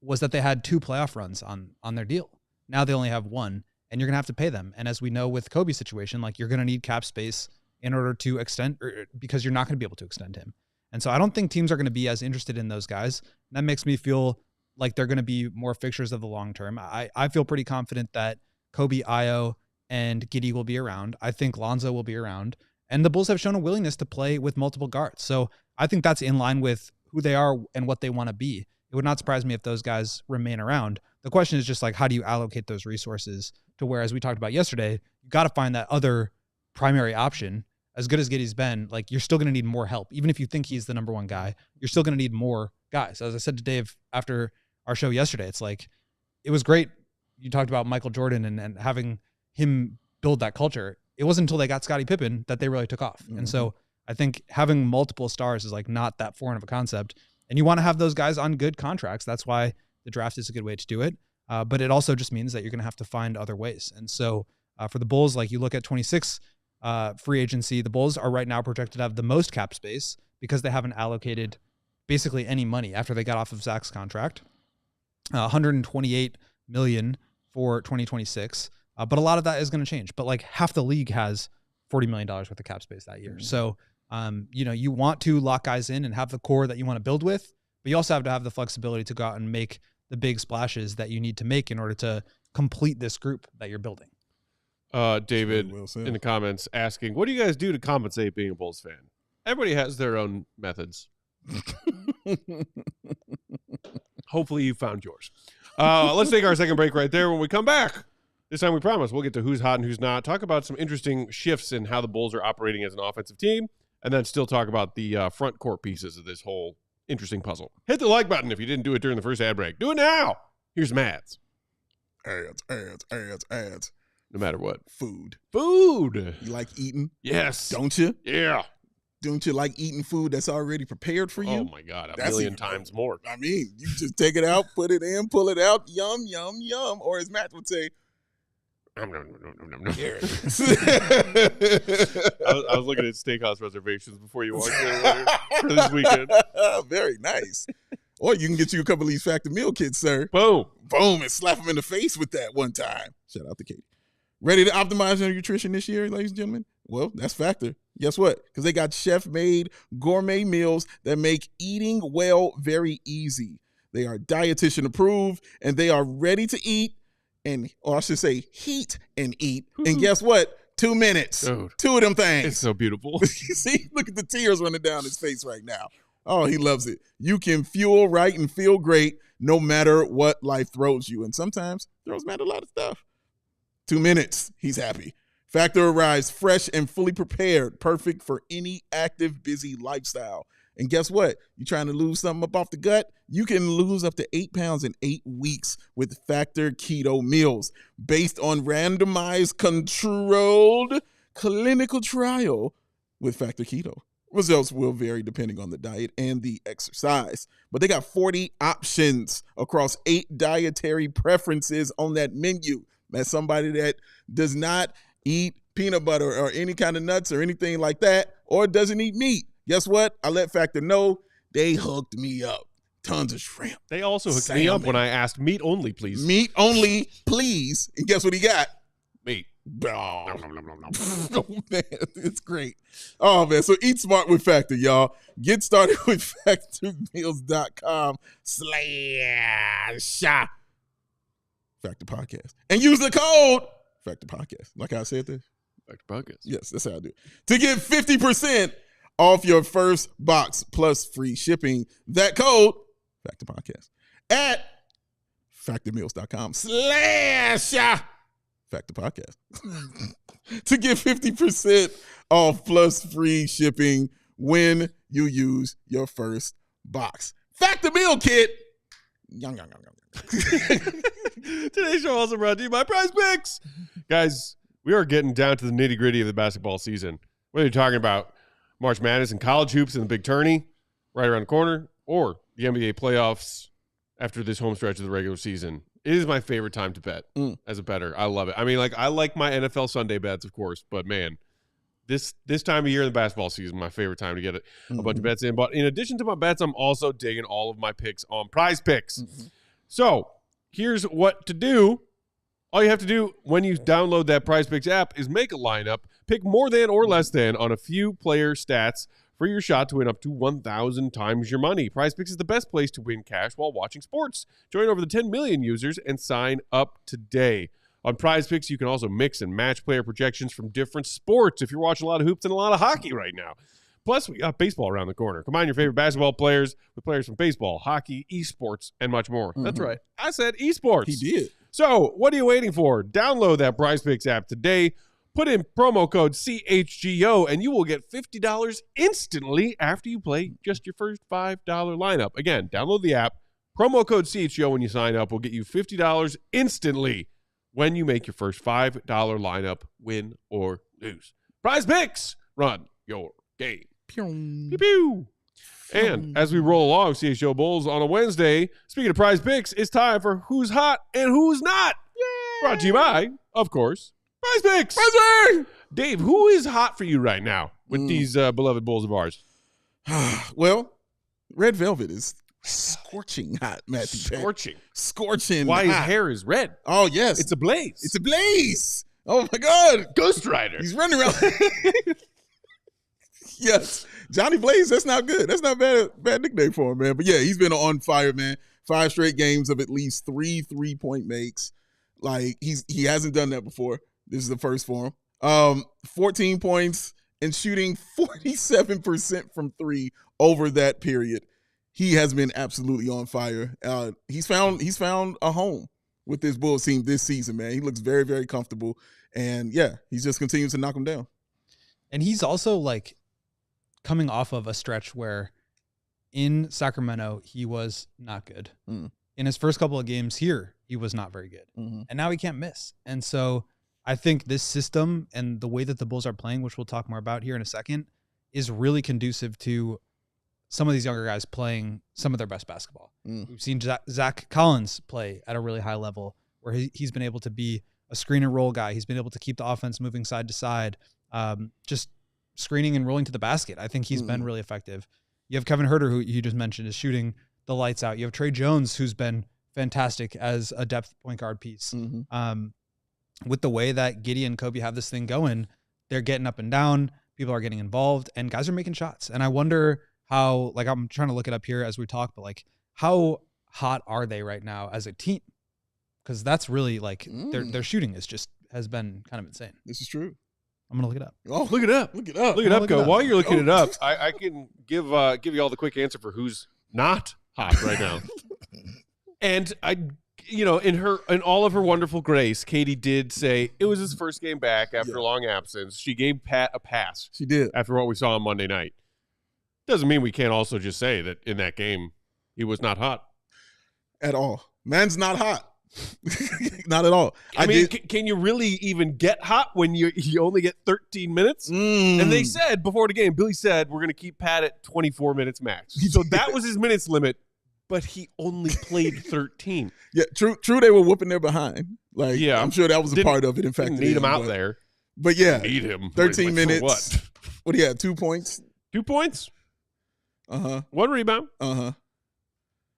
was that they had 2 playoff runs on their deal. Now they only have 1, and you're going to have to pay them. And as we know with Kobe's situation, like, you're going to need cap space in order to extend, because you're not going to be able to extend him. And so I don't think teams are going to be as interested in those guys. That makes me feel like they're going to be more fixtures of the long term. I feel pretty confident that Kobe, Io, and Giddey will be around. I think Lonzo will be around. And the Bulls have shown a willingness to play with multiple guards. So I think that's in line with who they are and what they want to be. It would not surprise me if those guys remain around. The question is just like, how do you allocate those resources to where, as we talked about yesterday, you got to find that other primary option, as good as Giddey's been, like, you're still going to need more help. Even if you think he's the number one guy, you're still going to need more guys. As I said to Dave after our show yesterday, it's like, it was great. You talked about Michael Jordan and having him build that culture. It wasn't until they got Scottie Pippen that they really took off. And so I think having multiple stars is like not that foreign of a concept. And you want to have those guys on good contracts. That's why the draft is a good way to do it. But it also just means that you're going to have to find other ways. And so for the Bulls, like, you look at 26 free agency, the Bulls are right now projected to have the most cap space because they haven't allocated basically any money after they got off of Zach's contract. $128 million for 2026. But a lot of that is going to change. But like half the league has $40 million worth of cap space that year. So, you want to lock guys in and have the core that you want to build with, but you also have to have the flexibility to go out and make the big splashes that you need to make in order to complete this group that you're building. David in the comments asking, what do you guys do to compensate being a Bulls fan? Everybody has their own methods. Hopefully you found yours. Let's take our second break right there. When we come back, this time we promise we'll get to who's hot and who's not, talk about some interesting shifts in how the Bulls are operating as an offensive team, and then still talk about the front court pieces of this whole interesting puzzle. Hit the like button if you didn't do it during the first ad break. Do it now. Here's Matt's. Ads. No matter what. Food. You like eating? Yes. Don't you? Yeah. Don't you like eating food that's already prepared for you? Oh, my God. A million times more. I mean, you just take it out, put it in, pull it out, yum, yum, yum. Or as Matt would say, here it is. I was looking at steakhouse reservations before you walked in for this weekend. Very nice. Or you can get you a couple of these Factor Meal kits, sir. Boom, and slap them in the face with that one time. Shout out to Katie. Ready to optimize your nutrition this year, ladies and gentlemen? Well, that's Factor. Guess what? Because they got chef-made gourmet meals that make eating well very easy. They are dietitian approved, and they are ready to eat, or I should say heat and eat. And guess what? 2 minutes. Dude, 2 of them things. It's so beautiful. You see? Look at the tears running down his face right now. Oh, he loves it. You can fuel right and feel great no matter what life throws you. And sometimes throws Matt a lot of stuff. 2 minutes. He's happy. Factor arrives fresh and fully prepared, perfect for any active, busy lifestyle. And guess what? You trying to lose something up off the gut? You can lose up to 8 pounds in 8 weeks with Factor Keto meals based on randomized, controlled clinical trial with Factor Keto. Results will vary depending on the diet and the exercise. But they got 40 options across 8 dietary preferences on that menu. That's somebody that does not eat peanut butter or any kind of nuts or anything like that, or doesn't eat meat. Guess what? I let Factor know. They hooked me up. Tons of shrimp. They also hooked me up when I asked meat only, please. Meat only, please. And guess what he got? Meat. Oh, oh, man, it's great. Oh, man. So eat smart with Factor, y'all. Get started with factormeals.com/Factor Podcast. And use the code Factor Podcast. Like how I said this? Factor Podcast. Yes, that's how I do it. To get 50% off your first box plus free shipping. That code, Factor Podcast, at factormeals.com/Factor Podcast. To get 50% off plus free shipping when you use your first box. Factor Meal Kit. Today's show also brought to you by Prize Picks. Guys, we are getting down to the nitty-gritty of the basketball season. Whether you're talking about March Madness and college hoops and the big tourney right around the corner, or the NBA playoffs after this home stretch of the regular season, it is my favorite time to bet as a bettor. I love it. I mean, like, I like my NFL Sunday bets, of course, but man, this time of year in the basketball season, my favorite time to get a bunch of bets in. But in addition to my bets, I'm also digging all of my picks on Prize Picks. So here's what to do. All you have to do when you download that Prize Picks app is make a lineup, pick more than or less than on a few player stats for your shot to win up to 1,000 times your money. Prize Picks is the best place to win cash while watching sports. Join over the 10 million users and sign up today. On Prize Picks, you can also mix and match player projections from different sports if you're watching a lot of hoops and a lot of hockey right now. Plus, we got baseball around the corner. Combine your favorite basketball players with players from baseball, hockey, esports, and much more. That's right. I said esports. He did. So, what are you waiting for? Download that Prize Picks app today. Put in promo code CHGO and you will get $50 instantly after you play just your first $5 lineup. Again, download the app. Promo code CHGO when you sign up will get you $50 instantly when you make your first $5 lineup, win or lose. Prize Picks, run your game. Pew, pew. And as we roll along, CHGO Bulls on a Wednesday, speaking of Prize Picks, it's time for Who's Hot and Who's Not. Yay! Brought to you by, of course, Prize Picks. Dave, who is hot for you right now with these beloved Bulls of ours? Well, Red Velvet is scorching hot, Matthew Peck. Scorching Why hot. his hair is red. Oh, yes. It's a blaze. It's a blaze. Oh, my God. Ghost Rider. He's running around. Yes. Johnny Blaze, that's not good. That's not bad nickname for him, man. But, yeah, he's been on fire, man. 5 straight games of at least 3 3-point makes. Like, he hasn't done that before. This is the first for him. 14 points and shooting 47% from 3 over that period. He has been absolutely on fire. He's found a home with this Bulls team this season, man. He looks very, very comfortable. And, yeah, he just continues to knock them down. And he's also, like, coming off of a stretch where in Sacramento, he was not good. In his first couple of games here, he was not very good. And now he can't miss. And so I think this system and the way that the Bulls are playing, which we'll talk more about here in a second, is really conducive to some of these younger guys playing some of their best basketball. We've seen Zach Collins play at a really high level where he's been able to be a screen and roll guy. He's been able to keep the offense moving side to side, just screening and rolling to the basket. I think he's been really effective. You have Kevin Huerter, who you just mentioned, is shooting the lights out. You have Trey Jones, who's been fantastic as a depth point guard piece. With the way that Giddey and Kobe have this thing going, they're getting up and down. People are getting involved, and guys are making shots. And I wonder how, like, I'm trying to look it up here as we talk, but, like, how hot are they right now as a team? Because that's really, like, their shooting has been kind of insane. This is true. I'm going to look it up. Oh, look it up. Look it up. Look it up, Go. While you're looking it up, I can give you all the quick answer for who's not hot right now. And in all of her wonderful grace, Katie did say it was his first game back after a long absence. She gave Pat a pass. She did. After what we saw on Monday night. Doesn't mean we can't also just say that in that game he was not hot. At all. Man's not hot. Not at all. I mean, can you really even get hot when you only get 13 minutes? And they said before the game, Billy said, we're going to keep Pat at 24 minutes max. So that was his minutes limit, but he only played 13. Yeah, true. They were whooping their behind. Like, yeah, I'm sure that was a part of it. In fact, need him out there. But yeah, need him. 13 minutes. What do you have? 2 points? 2 points? 1 rebound? I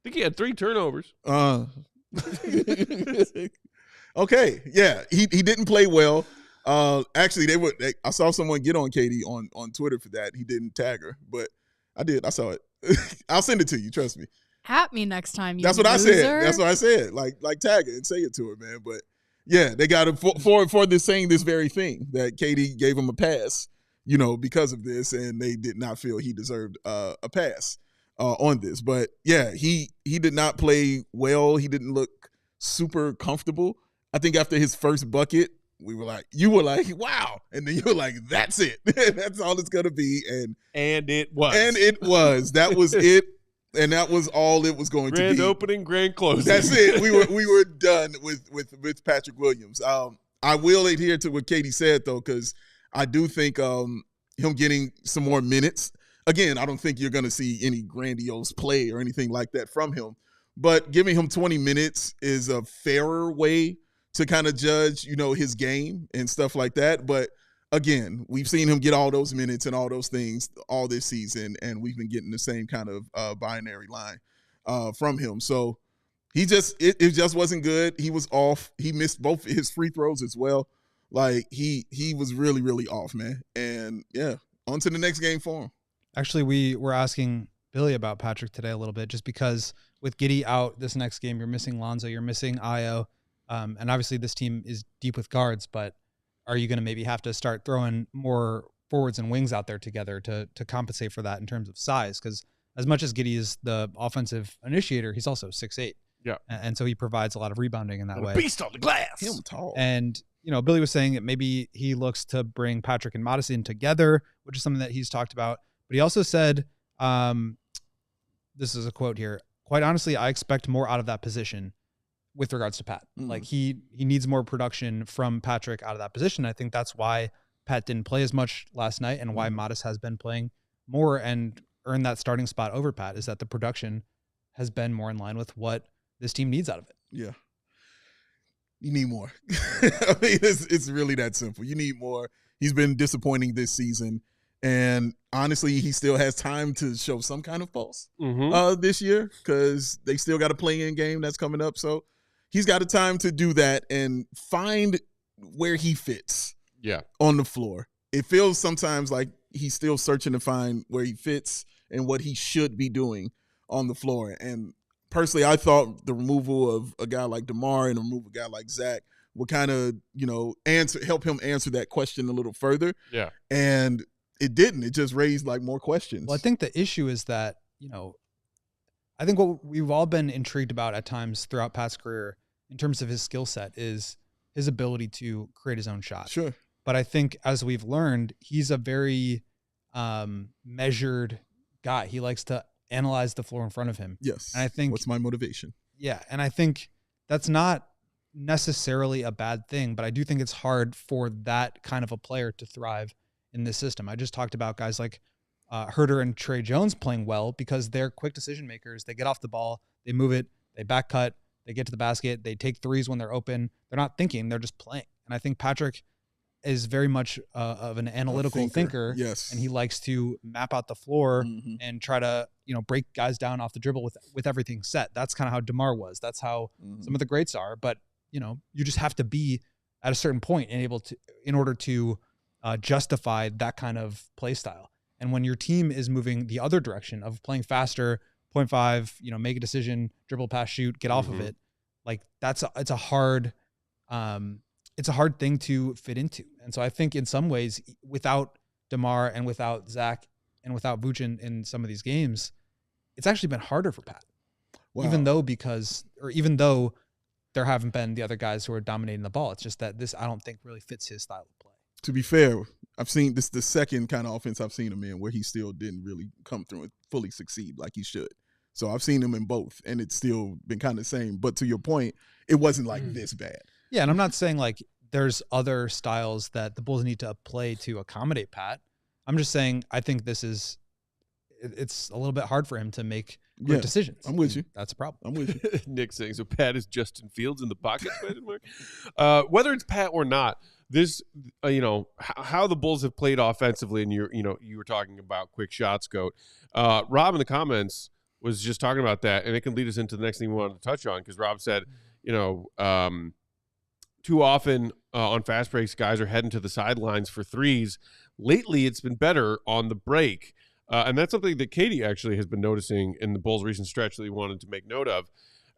think he had 3 turnovers. Okay, yeah, he didn't play well. Actually, I saw someone get on Katie on Twitter for that. He didn't tag her, but I did. I saw it. I'll send it to you. Trust me. At me next time. That's what loser. I said. That's what I said. Like tag her and say it to her, man. But yeah, they got him for this saying this very thing that Katie gave him a pass, because of this, and they did not feel he deserved a pass on this. But yeah, he did not play well. He didn't look super comfortable. I think after his first bucket, you were like, wow. And then you were like, that's it. That's all it's going to be. And it was. And it was. That was it. And that was all it was going to be. Grand opening, grand closing. That's it. We were done with Patrick Williams. I will adhere to what Katie said, though, because I do think him getting some more minutes. Again, I don't think you're going to see any grandiose play or anything like that from him. But giving him 20 minutes is a fairer way to kind of judge, his game and stuff like that. But again, we've seen him get all those minutes and all those things all this season, and we've been getting the same kind of binary line from him. So it just wasn't good. He was off. He missed both his free throws as well. Like he was really, really off, man. And yeah, on to the next game for him. Actually, we were asking Billy about Patrick today a little bit, just because with Giddey out this next game, you're missing Lonzo, you're missing Ayo, and obviously this team is deep with guards, but are you going to maybe have to start throwing more forwards and wings out there together to compensate for that in terms of size? Because as much as Giddey is the offensive initiator, he's also 6'8". Yeah. And so he provides a lot of rebounding in that way. Beast on the glass. Him tall. And Billy was saying that maybe he looks to bring Patrick and Madison together, which is something that he's talked about. But he also said, this is a quote here, "Quite honestly, I expect more out of that position with regards to Pat. Like he needs more production from Patrick out of that position. I think that's why Pat didn't play as much last night and why Modest has been playing more and earned that starting spot over Pat, is that the production has been more in line with what this team needs out of it." Yeah. You need more. I mean, it's really that simple. You need more. He's been disappointing this season. And honestly, he still has time to show some kind of pulse this year, because they still got a play-in game that's coming up. So he's got a time to do that and find where he fits on the floor. It feels sometimes like he's still searching to find where he fits and what he should be doing on the floor. And personally, I thought the removal of a guy like DeMar and the removal of a guy like Zach would kind of, help him answer that question a little further. Yeah. And it didn't. It just raised like more questions. Well, I think the issue is that, I think what we've all been intrigued about at times throughout Pat's career in terms of his skill set is his ability to create his own shot. Sure. But I think, as we've learned, he's a very measured guy. He likes to analyze the floor in front of him. Yes. And I think, what's my motivation? Yeah. And I think that's not necessarily a bad thing, but I do think it's hard for that kind of a player to thrive in this system. I just talked about guys like Herter and Trey Jones playing well because they're quick decision makers. They get off the ball, they move it, they back cut, they get to the basket, they take threes when they're open. They're not thinking, they're just playing. And I think Patrick is very much of an analytical thinker. Yes. And he likes to map out the floor and try to, break guys down off the dribble with everything set. That's kind of how DeMar was. That's how some of the greats are. But, you just have to be at a certain point and in order to justify that kind of play style. And when your team is moving the other direction of playing faster, 0.5, make a decision, dribble, pass, shoot, get off of it, like it's a hard thing to fit into. And so I think in some ways, without DeMar and without Zach and without Vuce in some of these games, it's actually been harder for Pat. Wow. Even though there haven't been the other guys who are dominating the ball. It's just that this, I don't think, really fits his style of play. To be fair, I've seen this the second kind of offense I've seen him in where he still didn't really come through and fully succeed like he should. So I've seen him in both, and it's still been kind of the same. But to your point, it wasn't like this bad. Yeah, and I'm not saying like there's other styles that the Bulls need to play to accommodate Pat. I'm just saying I think it's a little bit hard for him to make good decisions. I'm with you. That's a problem. I'm with you. Nick saying, so Pat is Justin Fields in the pocket? Whether it's Pat or not, this, how the Bulls have played offensively, and you were talking about quick shots, Goat. Rob in the comments was just talking about that, and it can lead us into the next thing we wanted to touch on, because Rob said, too often on fast breaks, guys are heading to the sidelines for threes. Lately, it's been better on the break. And that's something that Katie actually has been noticing in the Bulls' recent stretch that he wanted to make note of,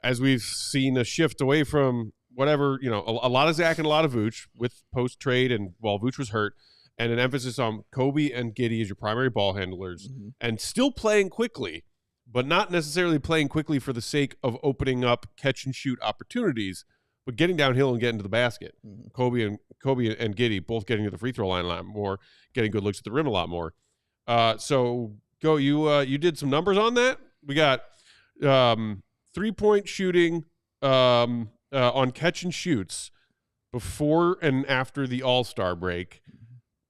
as we've seen a shift away from whatever, a lot of Zach and a lot of Vuce with post-trade and while Vuce was hurt, and an emphasis on Kobe and Giddey as your primary ball handlers, and still playing quickly, but not necessarily playing quickly for the sake of opening up catch-and-shoot opportunities, but getting downhill and getting to the basket. Kobe and Giddey both getting to the free throw line a lot more, getting good looks at the rim a lot more. So Go, you did some numbers on that. We got 3-point shooting on catch and shoots before and after the All-Star break.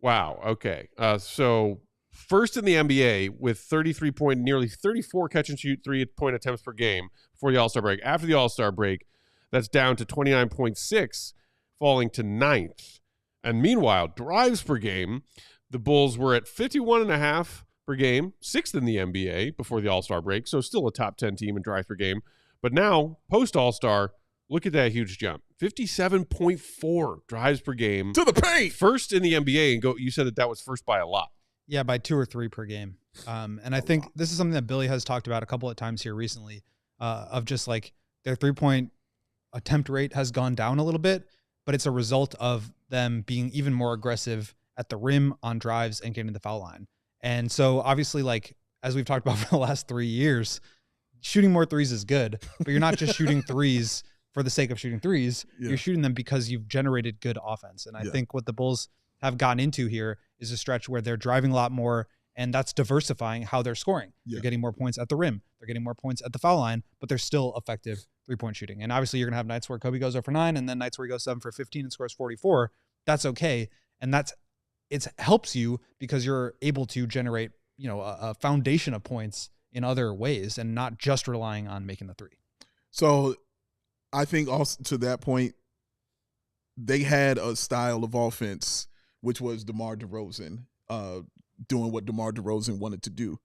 Wow. Okay. So first in the NBA with nearly 34 catch and shoot 3-point attempts per game before the All-Star break. After the All-Star break, that's down to 29.6, falling to 9th. And meanwhile, drives per game, the Bulls were at 51.5 per game, 6th in the NBA before the All-Star break, so still a top 10 team in drives per game. But now, post-All-Star, look at that huge jump. 57.4 drives per game. To the paint! First in the NBA, and Go, you said that was first by a lot. Yeah, by 2 or 3 per game. And I think this is something that Billy has talked about a couple of times here recently, of just like their 3-point attempt rate has gone down a little bit, but it's a result of them being even more aggressive at the rim on drives and getting to the foul line. And so obviously, like, as we've talked about for the last 3 years, shooting more threes is good, but you're not just shooting threes for the sake of shooting threes. You're shooting them because you've generated good offense. And I think what the Bulls have gotten into here is a stretch where they're driving a lot more, and that's diversifying how they're scoring. They're getting more points at the rim. They're getting more points at the foul line, but they're still effective three-point shooting. And obviously you're going to have nights where Kobe goes 0 for 9 and then nights where he goes 7 for 15 and scores 44. That's okay. And it helps you because you're able to generate, a foundation of points in other ways and not just relying on making the three. So I think also to that point, they had a style of offense, which was DeMar DeRozan doing what DeMar DeRozan wanted to do.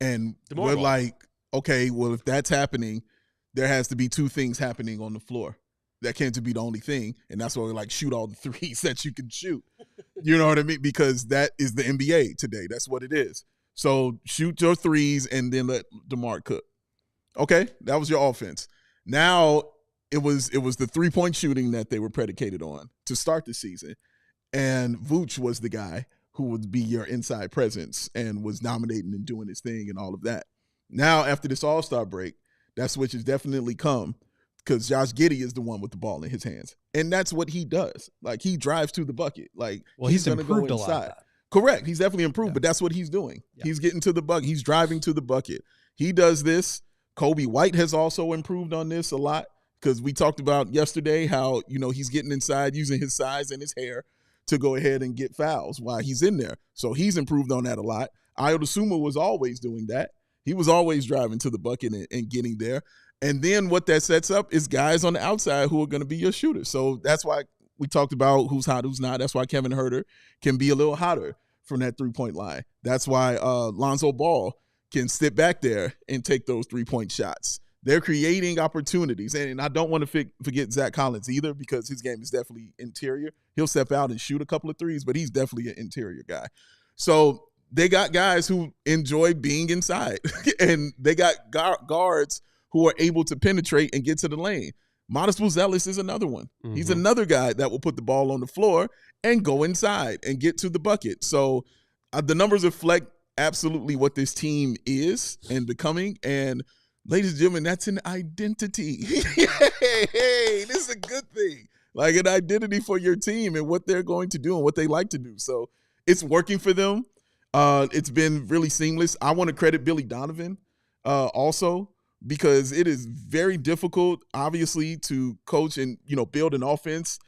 And we're like, okay, well, if that's happening, there has to be two things happening on the floor. That can't be the only thing. And that's why we're like, shoot all the threes that you can shoot. You know what I mean? Because that is the NBA today. That's what it is. So shoot your threes and then let DeMar cook. Okay, that was your offense. Now it was the three-point shooting that they were predicated on to start the season. And Vooch was the guy who would be your inside presence and was dominating and doing his thing and all of that. Now, after this All-Star break, that switch has definitely come because Josh Giddey is the one with the ball in his hands. And that's what he does. Like, he drives to the bucket. Like, he's improved a lot of that. Correct. He's definitely improved, but that's what he's doing. He's getting to the bucket. He's driving to the bucket. He does this. Kobe White has also improved on this a lot because we talked about yesterday how, he's getting inside using his size and his hair to go ahead and get fouls while he's in there. So he's improved on that a lot. Ayo Dosunmu was always doing that. He was always driving to the bucket and getting there. And then what that sets up is guys on the outside who are going to be your shooters. So that's why we talked about who's hot, who's not. That's why Kevin Huerter can be a little hotter from that three-point line. That's why Lonzo Ball can sit back there and take those three-point shots. They're creating opportunities. And I don't want to forget Zach Collins either because his game is definitely interior. He'll step out and shoot a couple of threes, but he's definitely an interior guy. So they got guys who enjoy being inside, and they got guards who are able to penetrate and get to the lane. Modest Buzelis is another one. Mm-hmm. He's another guy that will put the ball on the floor and go inside and get to the bucket. So the numbers reflect absolutely what this team is and becoming. And ladies and gentlemen, that's an identity. Hey, this is a good thing. Like an identity for your team and what they're going to do and what they like to do. So it's working for them. It's been really seamless. I want to credit Billy Donovan also because it is very difficult, obviously, to coach and, build an offense.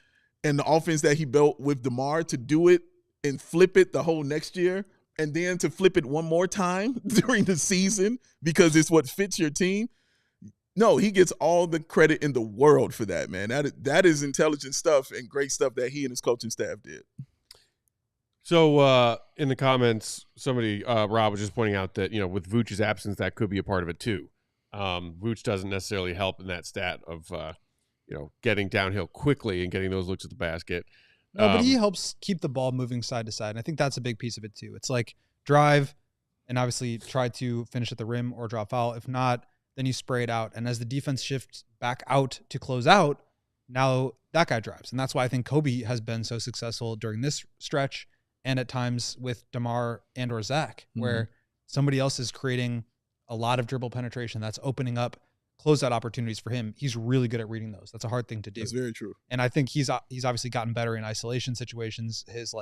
And the offense that he built with DeMar to do it and flip it the whole next year and then to flip it one more time during the season because it's what fits your team. No, he gets all the credit in the world for that, man. That is intelligent stuff and great stuff that he and his coaching staff did. So in the comments, somebody, Rob, was just pointing out that, with Vooch's absence, that could be a part of it too. Vooch doesn't necessarily help in that stat of, getting downhill quickly and getting those looks at the basket. No, but he helps keep the ball moving side to side. And I think that's a big piece of it too. It's like drive and obviously try to finish at the rim or draw a foul. If not, then you spray it out. And as the defense shifts back out to close out, now that guy drives. And that's why I think Kobe has been so successful during this stretch and at times with DeMar and or Zach, where somebody else is creating a lot of dribble penetration that's opening up closeout opportunities for him. He's really good at reading those. That's a hard thing to do. That's very true. And I think he's obviously gotten better in isolation situations. His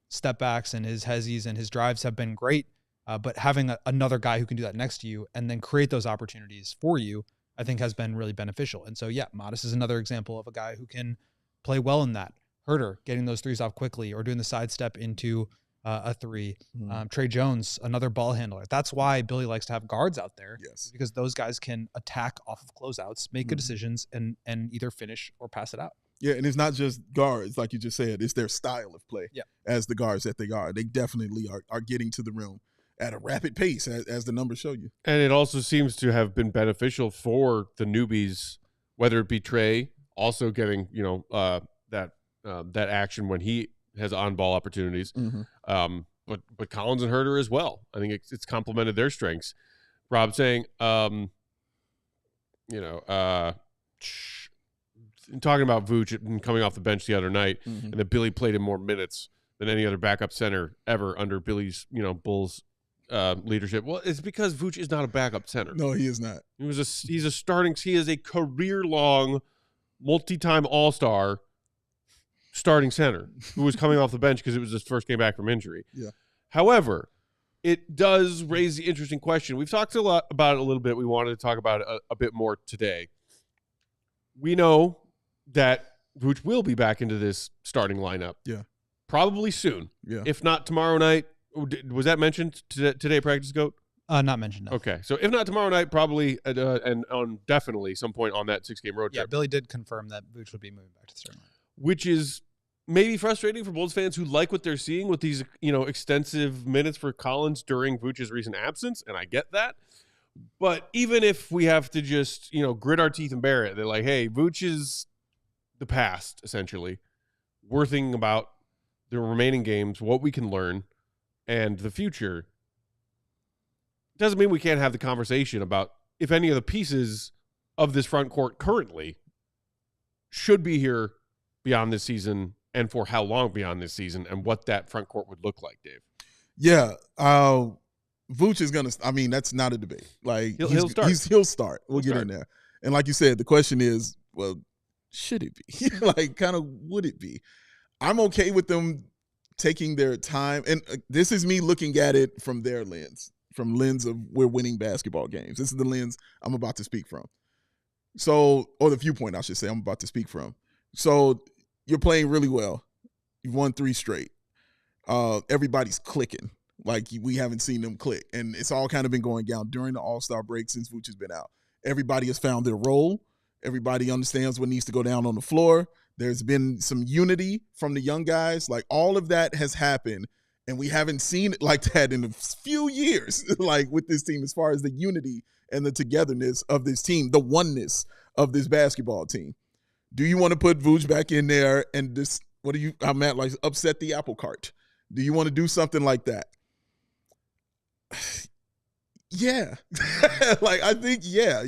step backs and his hezzies and his drives have been great. But having another guy who can do that next to you and then create those opportunities for you, I think has been really beneficial. And so, Modest is another example of a guy who can play well in that. Huerter getting those threes off quickly or doing the sidestep into a three. Trey Jones, another ball handler. That's why Billy likes to have guards out there. Yes. Because those guys can attack off of closeouts, make good decisions, and either finish or pass it out. Yeah, and it's not just guards, like you just said. It's their style of play as the guards that they are. They definitely are getting to the rim at a rapid pace, as the numbers show you. And it also seems to have been beneficial for the newbies, whether it be Trey also getting, that action when he has on-ball opportunities, but Collins and Huerter as well. I think it's complemented their strengths. Rob saying, talking about Vooch and coming off the bench the other night, and that Billy played in more minutes than any other backup center ever under Billy's, Bulls leadership. Well, it's because Vooch is not a backup center. No, he is not. He is a career-long, multi-time All-Star starting center who was coming off the bench because it was his first game back from injury. Yeah. However, it does raise the interesting question. We've talked a lot about it a little bit. We wanted to talk about it a bit more today. We know that Vooch will be back into this starting lineup. Yeah. Probably soon. Yeah. If not tomorrow night. Was that mentioned today, practice goat? Not mentioned. No. Okay. So if not tomorrow night, probably and on definitely some point on that 6-game road trip. Yeah, Billy did confirm that Vooch would be moving back to the starting lineup. Which is maybe frustrating for Bulls fans who like what they're seeing with these, extensive minutes for Collins during Vooch's recent absence, and I get that. But even if we have to just, grit our teeth and bear it, they're like, hey, Vooch is the past, essentially. We're thinking about the remaining games, what we can learn, and the future. Doesn't mean we can't have the conversation about if any of the pieces of this front court currently should be here beyond this season and for how long beyond this season and what that front court would look like, Dave. Yeah. Vooch is going to – that's not a debate. Like He'll start. He'll start. We'll get in there. And like you said, the question is, well, should it be? Kind of would it be? I'm okay with them taking their time. And this is me looking at it from their lens, from lens of we're winning basketball games. This is the lens I'm about to speak from. So, or the viewpoint, I should say, I'm about to speak from. So you're playing really well. You've won 3 straight. Everybody's clicking like we haven't seen them click. And it's all kind of been going down during the All-Star break since Vooch has been out. Everybody has found their role. Everybody understands what needs to go down on the floor. There's been some unity from the young guys. Like, all of that has happened, and we haven't seen it like that in a few years, like with this team, as far as the unity and the togetherness of this team, the oneness of this basketball team. Do you want to put Vooch back in there and just, upset the apple cart? Do you want to do something like that? Yeah. I think, yeah,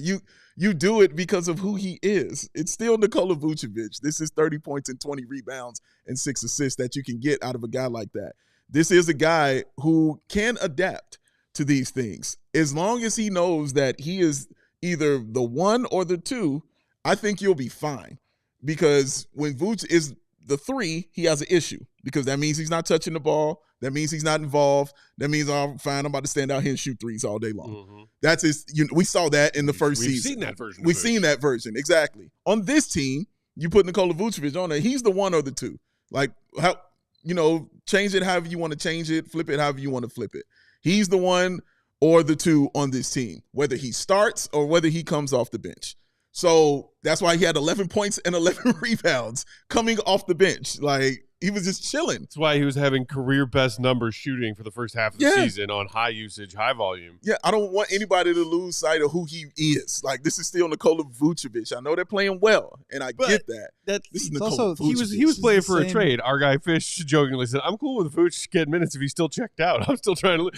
you do it because of who he is. It's still Nikola Vucevic. This is 30 points and 20 rebounds and 6 assists that you can get out of a guy like that. This is a guy who can adapt to these things. As long as he knows that he is either the 1 or the 2, I think you'll be fine. Because when Vooch is the 3, he has an issue. Because that means he's not touching the ball. That means he's not involved. That means, fine, I'm about to stand out here and shoot threes all day long. Mm-hmm. That's his. We saw that in the first season. We've seen that version. We've seen that version, exactly. On this team, you put Nikola Vucevic on there. He's the 1 or the 2. Like, how, change it however you want to change it, flip it however you want to flip it. He's the 1 or the 2 on this team, whether he starts or whether he comes off the bench. So that's why he had 11 points and 11 rebounds coming off the bench. Like, he was just chilling. That's why he was having career best numbers shooting for the first half of the season on high usage, high volume. Yeah, I don't want anybody to lose sight of who he is. Like, this is still Nikola Vucevic. I know they're playing well, and I get that. This is Nikola Vucevic. He was playing for a trade. Our guy Fish jokingly said, "I'm cool with Vooch getting minutes if he's still checked out. I'm still trying to."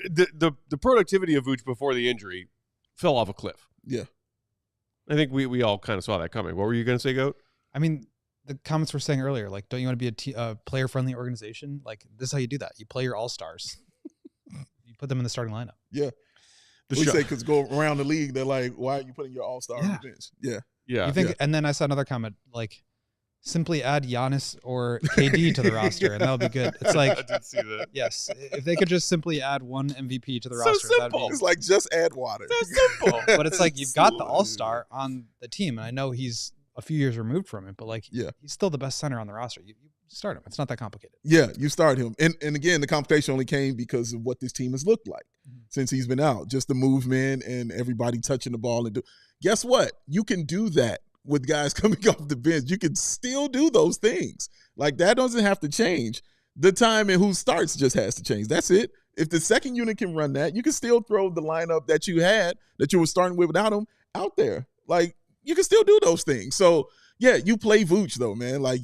The productivity of Vooch before the injury fell off a cliff. Yeah, I think we all kind of saw that coming. What were you going to say, Goat? I mean, the comments were saying earlier, like, don't you want to be a player-friendly organization? Like, this is how you do that. You play your all-stars. You put them in the starting lineup. Yeah. We say because go around the league, they're like, why are you putting your all-star on the bench? Yeah. Yeah. You think, and then I saw another comment, like, simply add Giannis or KD to the roster, and that would be good. It's like, I did see that. Yes. If they could just simply add one MVP to the roster. Simple. It's like, just add water. So simple. But it's like, you've got the all-star on the team, and I know he's a few years removed from it, but like, he's still the best center on the roster. You start him. It's not that complicated. Yeah, you start him. And again, the complication only came because of what this team has looked like since he's been out. Just the movement and everybody touching the ball. Guess what? You can do that with guys coming off the bench. You can still do those things. Like, that doesn't have to change. The time and who starts just has to change. That's it. If the second unit can run that, you can still throw the lineup that you had, that you were starting with without him, out there. Like, you can still do those things. So, yeah, you play Vooch, though, man. Like,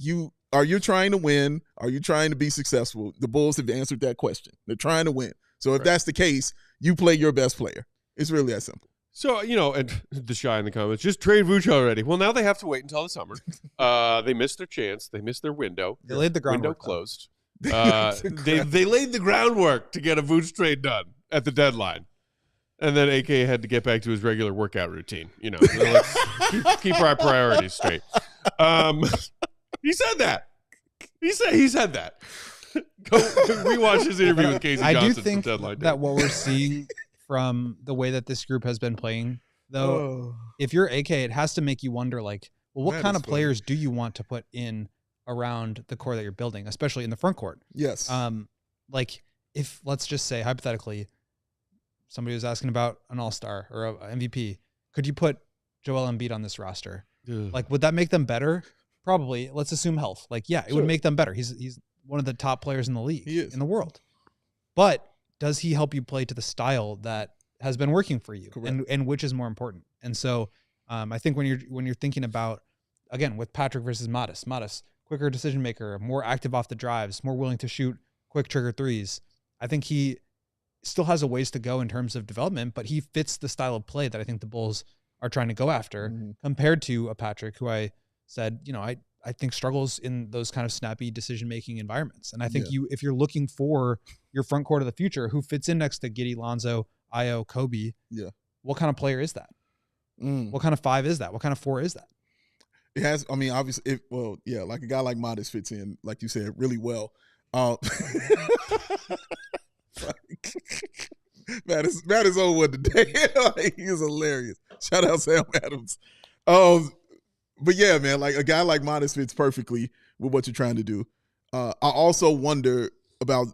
are you trying to win? Are you trying to be successful? The Bulls have answered that question. They're trying to win. So if that's the case, you play your best player. It's really that simple. So, and the Shy in the comments, just trade Vooch already. Well, now they have to wait until the summer. They missed their chance. They missed their window. They laid the groundwork. Window closed. They laid the groundwork to get a Vooch trade done. at the deadline. And then AK had to get back to his regular workout routine. Let's keep our priorities straight. He said that. He said that. Go rewatch his interview with Casey Johnson. I do think deadline that what we're seeing from the way that this group has been playing, though, if you're AK, it has to make you wonder, like, well, what kind of players do you want to put in around the core that you're building, especially in the front court? Yes. Like, if, let's just say, hypothetically, somebody was asking about an all-star or a MVP. Could you put Joel Embiid on this roster? Ugh. Like, would that make them better? Probably. Let's assume health. Like, yeah, it would make them better. He's one of the top players in the league, in the world. But does he help you play to the style that has been working for you? And which is more important? And so I think when you're thinking about, again, with Patrick versus Modest, quicker decision maker, more active off the drives, more willing to shoot quick trigger threes. I think he still has a ways to go in terms of development, but he fits the style of play that I think the Bulls are trying to go after compared to a Patrick who I said, I think struggles in those kind of snappy decision-making environments. And I think if you're looking for your front court of the future, who fits in next to Giddey, Lonzo, Io, Kobe, what kind of player is that? What kind of 5 is that? What kind of 4 is that? It has, obviously, like a guy like Modest fits in, like you said, really well. Matt is on one today. He is hilarious. Shout out Sam Adams. But yeah, man, like a guy like Modest fits perfectly with what you're trying to do. I also wonder about,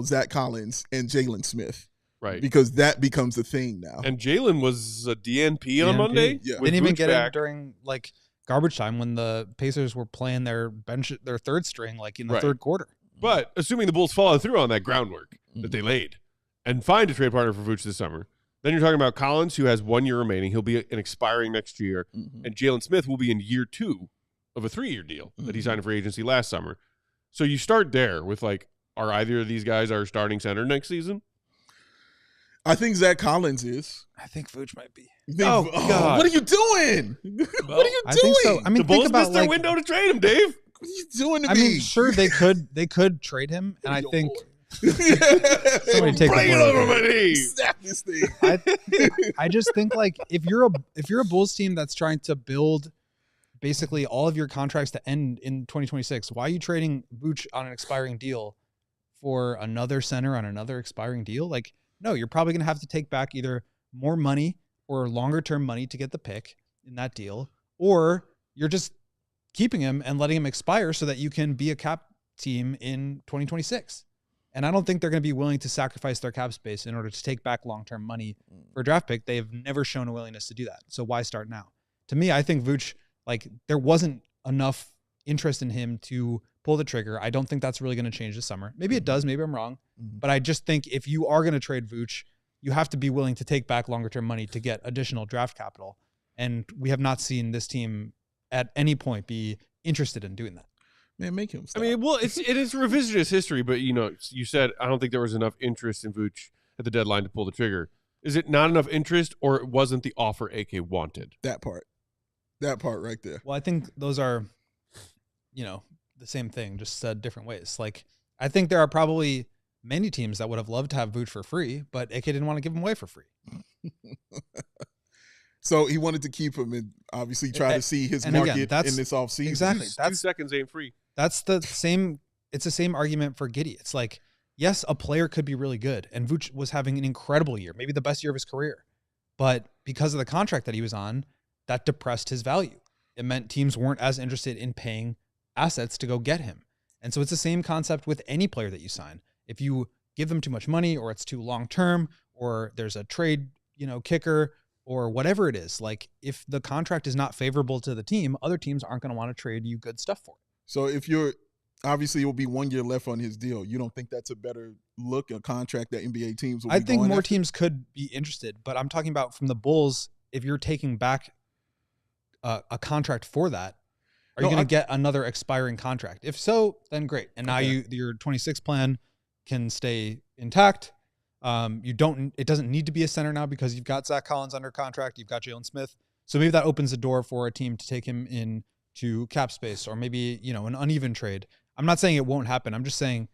Zach Collins and Jalen Smith. Right. Because that becomes a thing now. And Jalen was a DNP on Monday. Yeah. Didn't even get it during like garbage time when the Pacers were playing their third string, like in the third quarter. But assuming the Bulls follow through on that groundwork that they laid and find a trade partner for Vooch this summer, then you're talking about Collins, who has 1 year remaining. He'll be an expiring next year. And Jalen Smith will be in year 2 of a 3-year deal that he signed for agency last summer. So you start there with, like, are either of these guys our starting center next season? I think Zach Collins is. I think Vooch might be. God. What are you doing? What are you doing? I think so. I mean, the Bulls missed their window to trade him, Dave. What are you doing to me? I mean, sure, they could trade him, and I think somebody take bring it over my knee. Snap this thing. I just think, like, if you're a Bulls team that's trying to build basically all of your contracts to end in 2026, why are you trading Vooch on an expiring deal for another center on another expiring deal? Like, no, you're probably going to have to take back either more money or longer term money to get the pick in that deal, or you're just keeping him and letting him expire so that you can be a cap team in 2026. And I don't think they're going to be willing to sacrifice their cap space in order to take back long-term money for a draft pick. They've never shown a willingness to do that. So why start now? To me, I think Vooch, like, there wasn't enough interest in him to pull the trigger. I don't think that's really going to change this summer. Maybe it does. Maybe I'm wrong. But I just think if you are going to trade Vooch, you have to be willing to take back longer-term money to get additional draft capital. And we have not seen this team at any point be interested in doing that. Man, make him stop. I mean, well, it is revisionist history, but, you said I don't think there was enough interest in Vooch at the deadline to pull the trigger. Is it not enough interest, or it wasn't the offer AK wanted? That part right there. Well, I think those are, the same thing, just said different ways. Like, I think there are probably many teams that would have loved to have Vooch for free, but AK didn't want to give him away for free. So he wanted to keep him and obviously try to see his market in this offseason. Exactly. 2 seconds ain't free. That's the same. It's the same argument for Giddey. It's like, yes, a player could be really good, and Vooch was having an incredible year, maybe the best year of his career. But because of the contract that he was on, that depressed his value. It meant teams weren't as interested in paying assets to go get him. And so it's the same concept with any player that you sign. If you give them too much money, or it's too long-term, or there's a trade, kicker, or whatever it is, like, if the contract is not favorable to the team, other teams aren't going to want to trade you good stuff for it. So if obviously it will be 1 year left on his deal, you don't think that's a better look, a contract that NBA teams will be I think going more after? teams could be interested, but I'm talking about from the Bulls, if you're taking back a contract for that, are you going to get another expiring contract? If so, then great. And now your 26 plan can stay intact. It doesn't need to be a center now because you've got Zach Collins under contract. You've got Jalen Smith. So maybe that opens the door for a team to take him into cap space, or maybe, an uneven trade. I'm not saying it won't happen. I'm just saying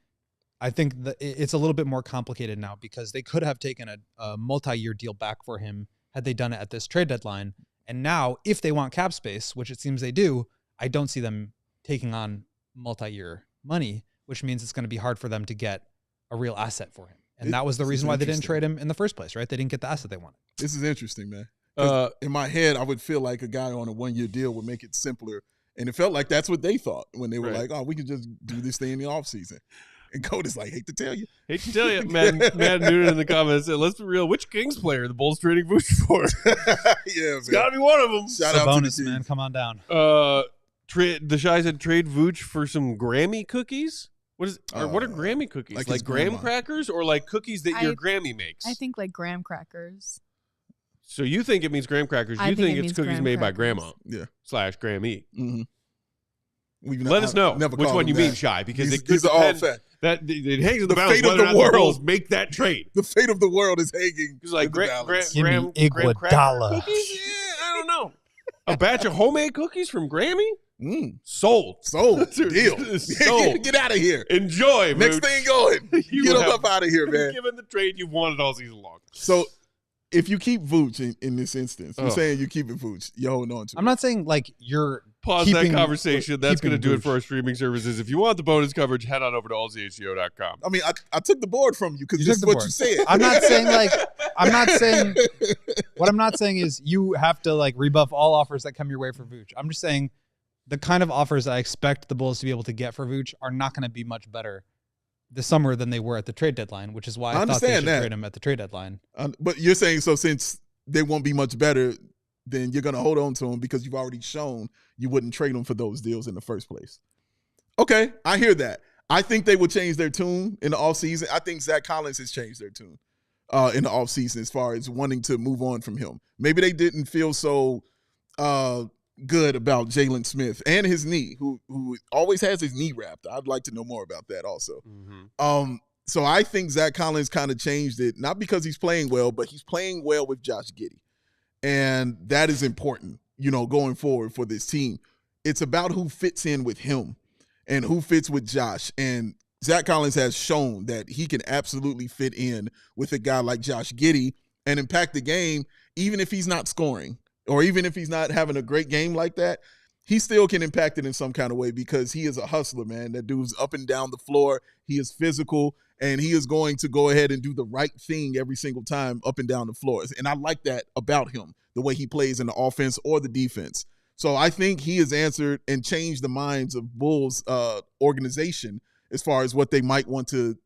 I think it's a little bit more complicated now because they could have taken a multi-year deal back for him had they done it at this trade deadline. And now, if they want cap space, which it seems they do, I don't see them taking on multi-year money, which means it's going to be hard for them to get a real asset for him. And that was the reason why they didn't trade him in the first place, right? They didn't get the asset they wanted. This is interesting, man. In my head, I would feel like a guy on a 1-year deal would make it simpler. And it felt like that's what they thought when they were like, oh, we can just do this thing in the offseason. And Cody's like, hate to tell you. Matt Noonan in the comments said, let's be real. Which Kings player the Bulls trading Vucevic for? Yeah, it's got to be one of them. Shout out bonus, to the man. Come on down. The Shy said trade Vooch for some Grammy cookies. What are Grammy cookies? Like graham crackers or like cookies that your Grammy makes? I think like graham crackers. So you think it means graham crackers? You think it's cookies made by grandma? Yeah. / Grammy. Mm-hmm. Let us know which one you mean, Shy, because these are all fact. That it hangs in the balance whether or not the Bulls make that trade. The fate of the world is hanging. It's like graham cookies. Yeah, I don't know. A batch of homemade cookies from Grammy. Sold. Deal. Sold. Get out of here. Enjoy. Next thing going. Get up out of here, man. Given the trade you've wanted all season long. So, if you keep Vooch in this instance, I'm saying you keep it Vooch. You're holding on to it. I'm not saying like you're pause that conversation. That's going to do it for our streaming services. If you want the bonus coverage, head on over to allchgo.com. I mean, I took the board from you because this is what you said. I'm not saying what I'm not saying is you have to like rebuff all offers that come your way for Vooch. I'm just saying the kind of offers I expect the Bulls to be able to get for Vooch are not going to be much better this summer than they were at the trade deadline, which is why I thought they should trade him at the trade deadline. But you're saying so since they won't be much better, then you're going to hold on to him because you've already shown you wouldn't trade him for those deals in the first place. Okay, I hear that. I think they would change their tune in the offseason. I think Zach Collins has changed their tune in the offseason as far as wanting to move on from him. Maybe they didn't feel so good about Jalen Smith and his knee, who always has his knee wrapped. I'd like to know more about that also. Mm-hmm. So I think Zach Collins kind of changed it, not because he's playing well, but he's playing well with Josh Giddey. And that is important, going forward for this team. It's about who fits in with him and who fits with Josh. And Zach Collins has shown that he can absolutely fit in with a guy like Josh Giddey and impact the game, even if he's not scoring or even if he's not having a great game like that. He still can impact it in some kind of way because he is a hustler, man. That dude's up and down the floor. He is physical, and he is going to go ahead and do the right thing every single time up and down the floors. And I like that about him, the way he plays in the offense or the defense. So I think he has answered and changed the minds of Bulls organization as far as what they might want to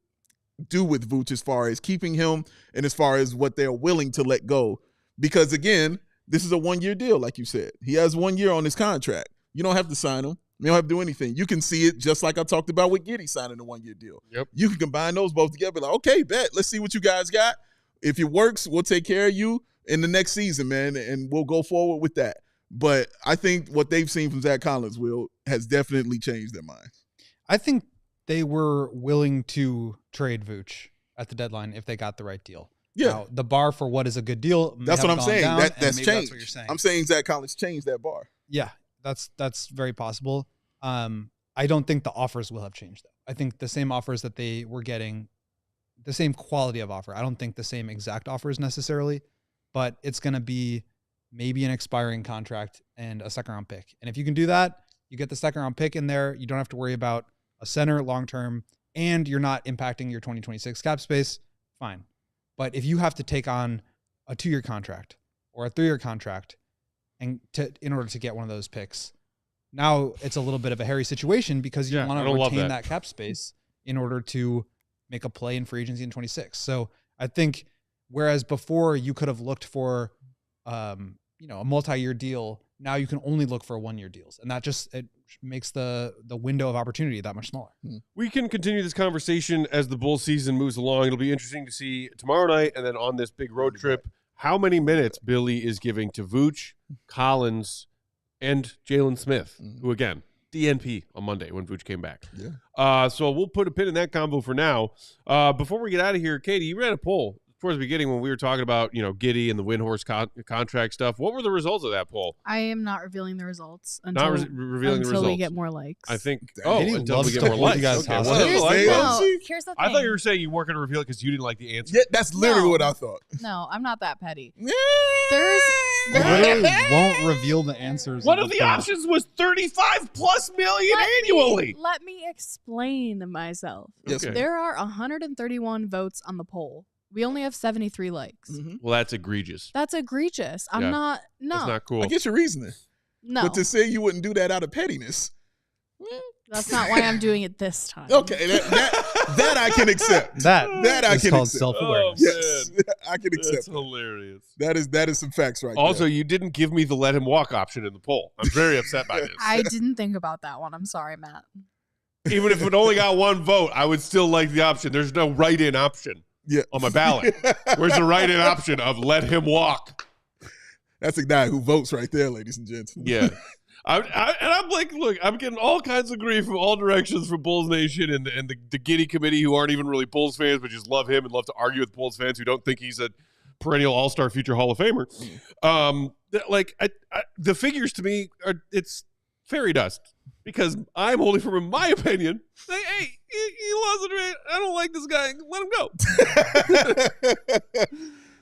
do with Vooch as far as keeping him and as far as what they're willing to let go. Because, again, this is a 1-year deal, like you said. He has 1 year on his contract. You don't have to sign him. You don't have to do anything. You can see it just like I talked about with Giddey signing a 1-year deal. Yep. You can combine those both together. Like, okay, bet. Let's see what you guys got. If it works, we'll take care of you in the next season, man, and we'll go forward with that. But I think what they've seen from Zach Collins, Will, has definitely changed their minds. I think they were willing to trade Vooch at the deadline if they got the right deal. Yeah. Now, the bar for what is a good deal. That's what I'm saying. That's changed. That's what you're saying. I'm saying Zach Collins changed that bar. Yeah, that's very possible. I don't think the offers will have changed, though. I think the same offers that they were getting, the same quality of offer. I don't think the same exact offers necessarily, but it's going to be maybe an expiring contract and a second-round pick. And if you can do that, you get the second-round pick in there. You don't have to worry about a center long-term, and you're not impacting your 2026 cap space. Fine. But if you have to take on a 2-year contract or a 3-year contract in order to get one of those picks, now it's a little bit of a hairy situation because you want to retain that cap space in order to make a play in free agency in 26. So I think whereas before you could have looked for a multi-year deal, now you can only look for 1-year deals. And that just it makes the window of opportunity that much smaller. We can continue this conversation as the Bulls season moves along. It'll be interesting to see tomorrow night and then on this big road trip how many minutes Billy is giving to Vooch, Collins, and Jalen Smith, who, again, DNP on Monday when Vooch came back. Yeah. So we'll put a pin in that combo for now. Before we get out of here, Katie, you ran a poll towards the beginning when we were talking about, Giddey and the Windhorst contract stuff. What were the results of that poll? I am not revealing the results until we get more likes. I think. Until we get more likes. Here's the thing. I thought you were saying you weren't going to reveal it because you didn't like the answer. Yeah, that's literally what I thought. No, I'm not that petty. Literally won't reveal the answers. One of the options was 35+ million annually. Let me explain myself. Yes, okay. There are 131 votes on the poll. We only have 73 likes. Mm-hmm. Well, that's egregious. That's egregious. I'm not. No, that's not cool. I get your reasoning. No, but to say you wouldn't do that out of pettiness. That's not why I'm doing it this time. Okay, that I can accept. That I can called accept. self-awareness. Yes, I can accept. That's hilarious. That is some facts right Also, there. you didn't give me the let him walk option in the poll. I'm very upset by this. I didn't think about that one. I'm sorry, Matt. Even if it only got one vote, I would still like the option. There's no write-in option on my ballot. Where's the write-in option of let him walk? That's a guy who votes right there, ladies and gents. Yeah. I'm like, look, I'm getting all kinds of grief from all directions from Bulls Nation and the Giddey committee who aren't even really Bulls fans but just love him and love to argue with Bulls fans who don't think he's a perennial all-star future Hall of Famer. The figures to me it's fairy dust because I'm holding from my opinion. Like, hey, he lost it. I don't like this guy. Let him go.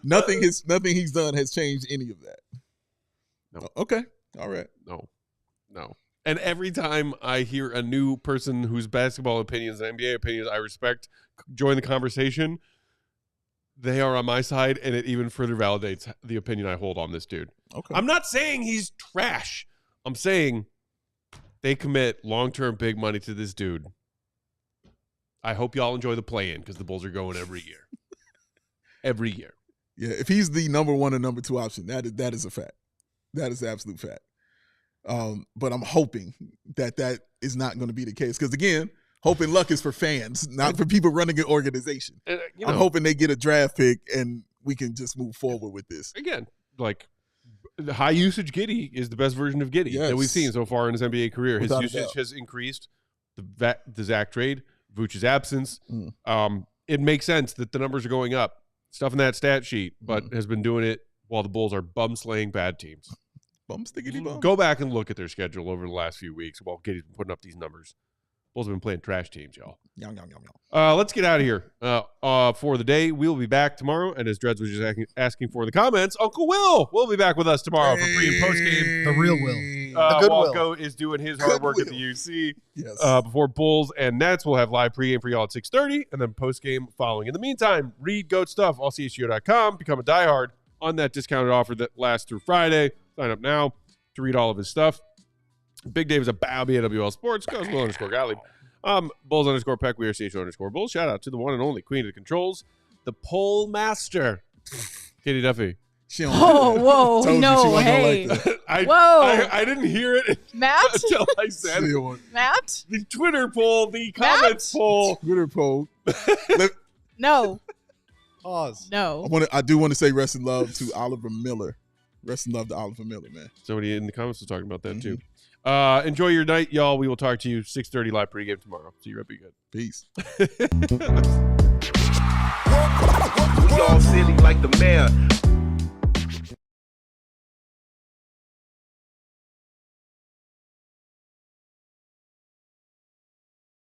Nothing he's done has changed any of that. No. Okay. All right. No. And every time I hear a new person whose basketball opinions and NBA opinions I respect join the conversation, they are on my side, and it even further validates the opinion I hold on this dude. Okay. I'm not saying he's trash. I'm saying they commit long-term big money to this dude. I hope y'all enjoy the play-in because the Bulls are going every year. Every year. Yeah, if he's the number one or number two option, that is a fact. That is an absolute fact. But I'm hoping that is not going to be the case. Because, again, hope and luck is for fans, not for people running an organization. I'm hoping they get a draft pick and we can just move forward with this. Again, like, the high-usage Giddey is the best version of Giddey that we've seen so far in his NBA career. His usage has increased. The Zach trade, Vucevic's absence. It makes sense that the numbers are going up. Stuff in that stat sheet, but has been doing it while the Bulls are bum-slaying bad teams. Bum-stickity bum. Go back and look at their schedule over the last few weeks while Giddey's been putting up these numbers. Bulls have been playing trash teams, y'all. Let's get out of here for the day. We'll be back tomorrow, and as Dreads was just asking for in the comments, Uncle Will will be back with us tomorrow for pre- and post-game. The real Will. The good Walco is doing his hard work at the UC. Yes. Before Bulls and Nets, we'll have live pregame for y'all at 6:30, and then postgame following. In the meantime, read GOAT stuff, allchgo.com. Become a diehard on that discounted offer that lasts through Friday. Sign up now to read all of his stuff. Big Dave is a BAWL Sports. Goes Will _Gottlieb. Bulls _Peck. We are CHGO _Bulls. Shout out to the one and only queen of the controls, the pole master, Katie Duffy. Whoa, no, hey. I didn't hear it Matt? until I said it. Matt? The Twitter poll, the comments poll. Twitter poll. No. Pause. No. I do want to say rest in love to Oliver Miller. Rest in love to Oliver Miller, man. Somebody in the comments was talking about that too. Enjoy your night, y'all. We will talk to you 6:30 live pregame tomorrow. See you right. Be good. Peace. We all silly like the mayor.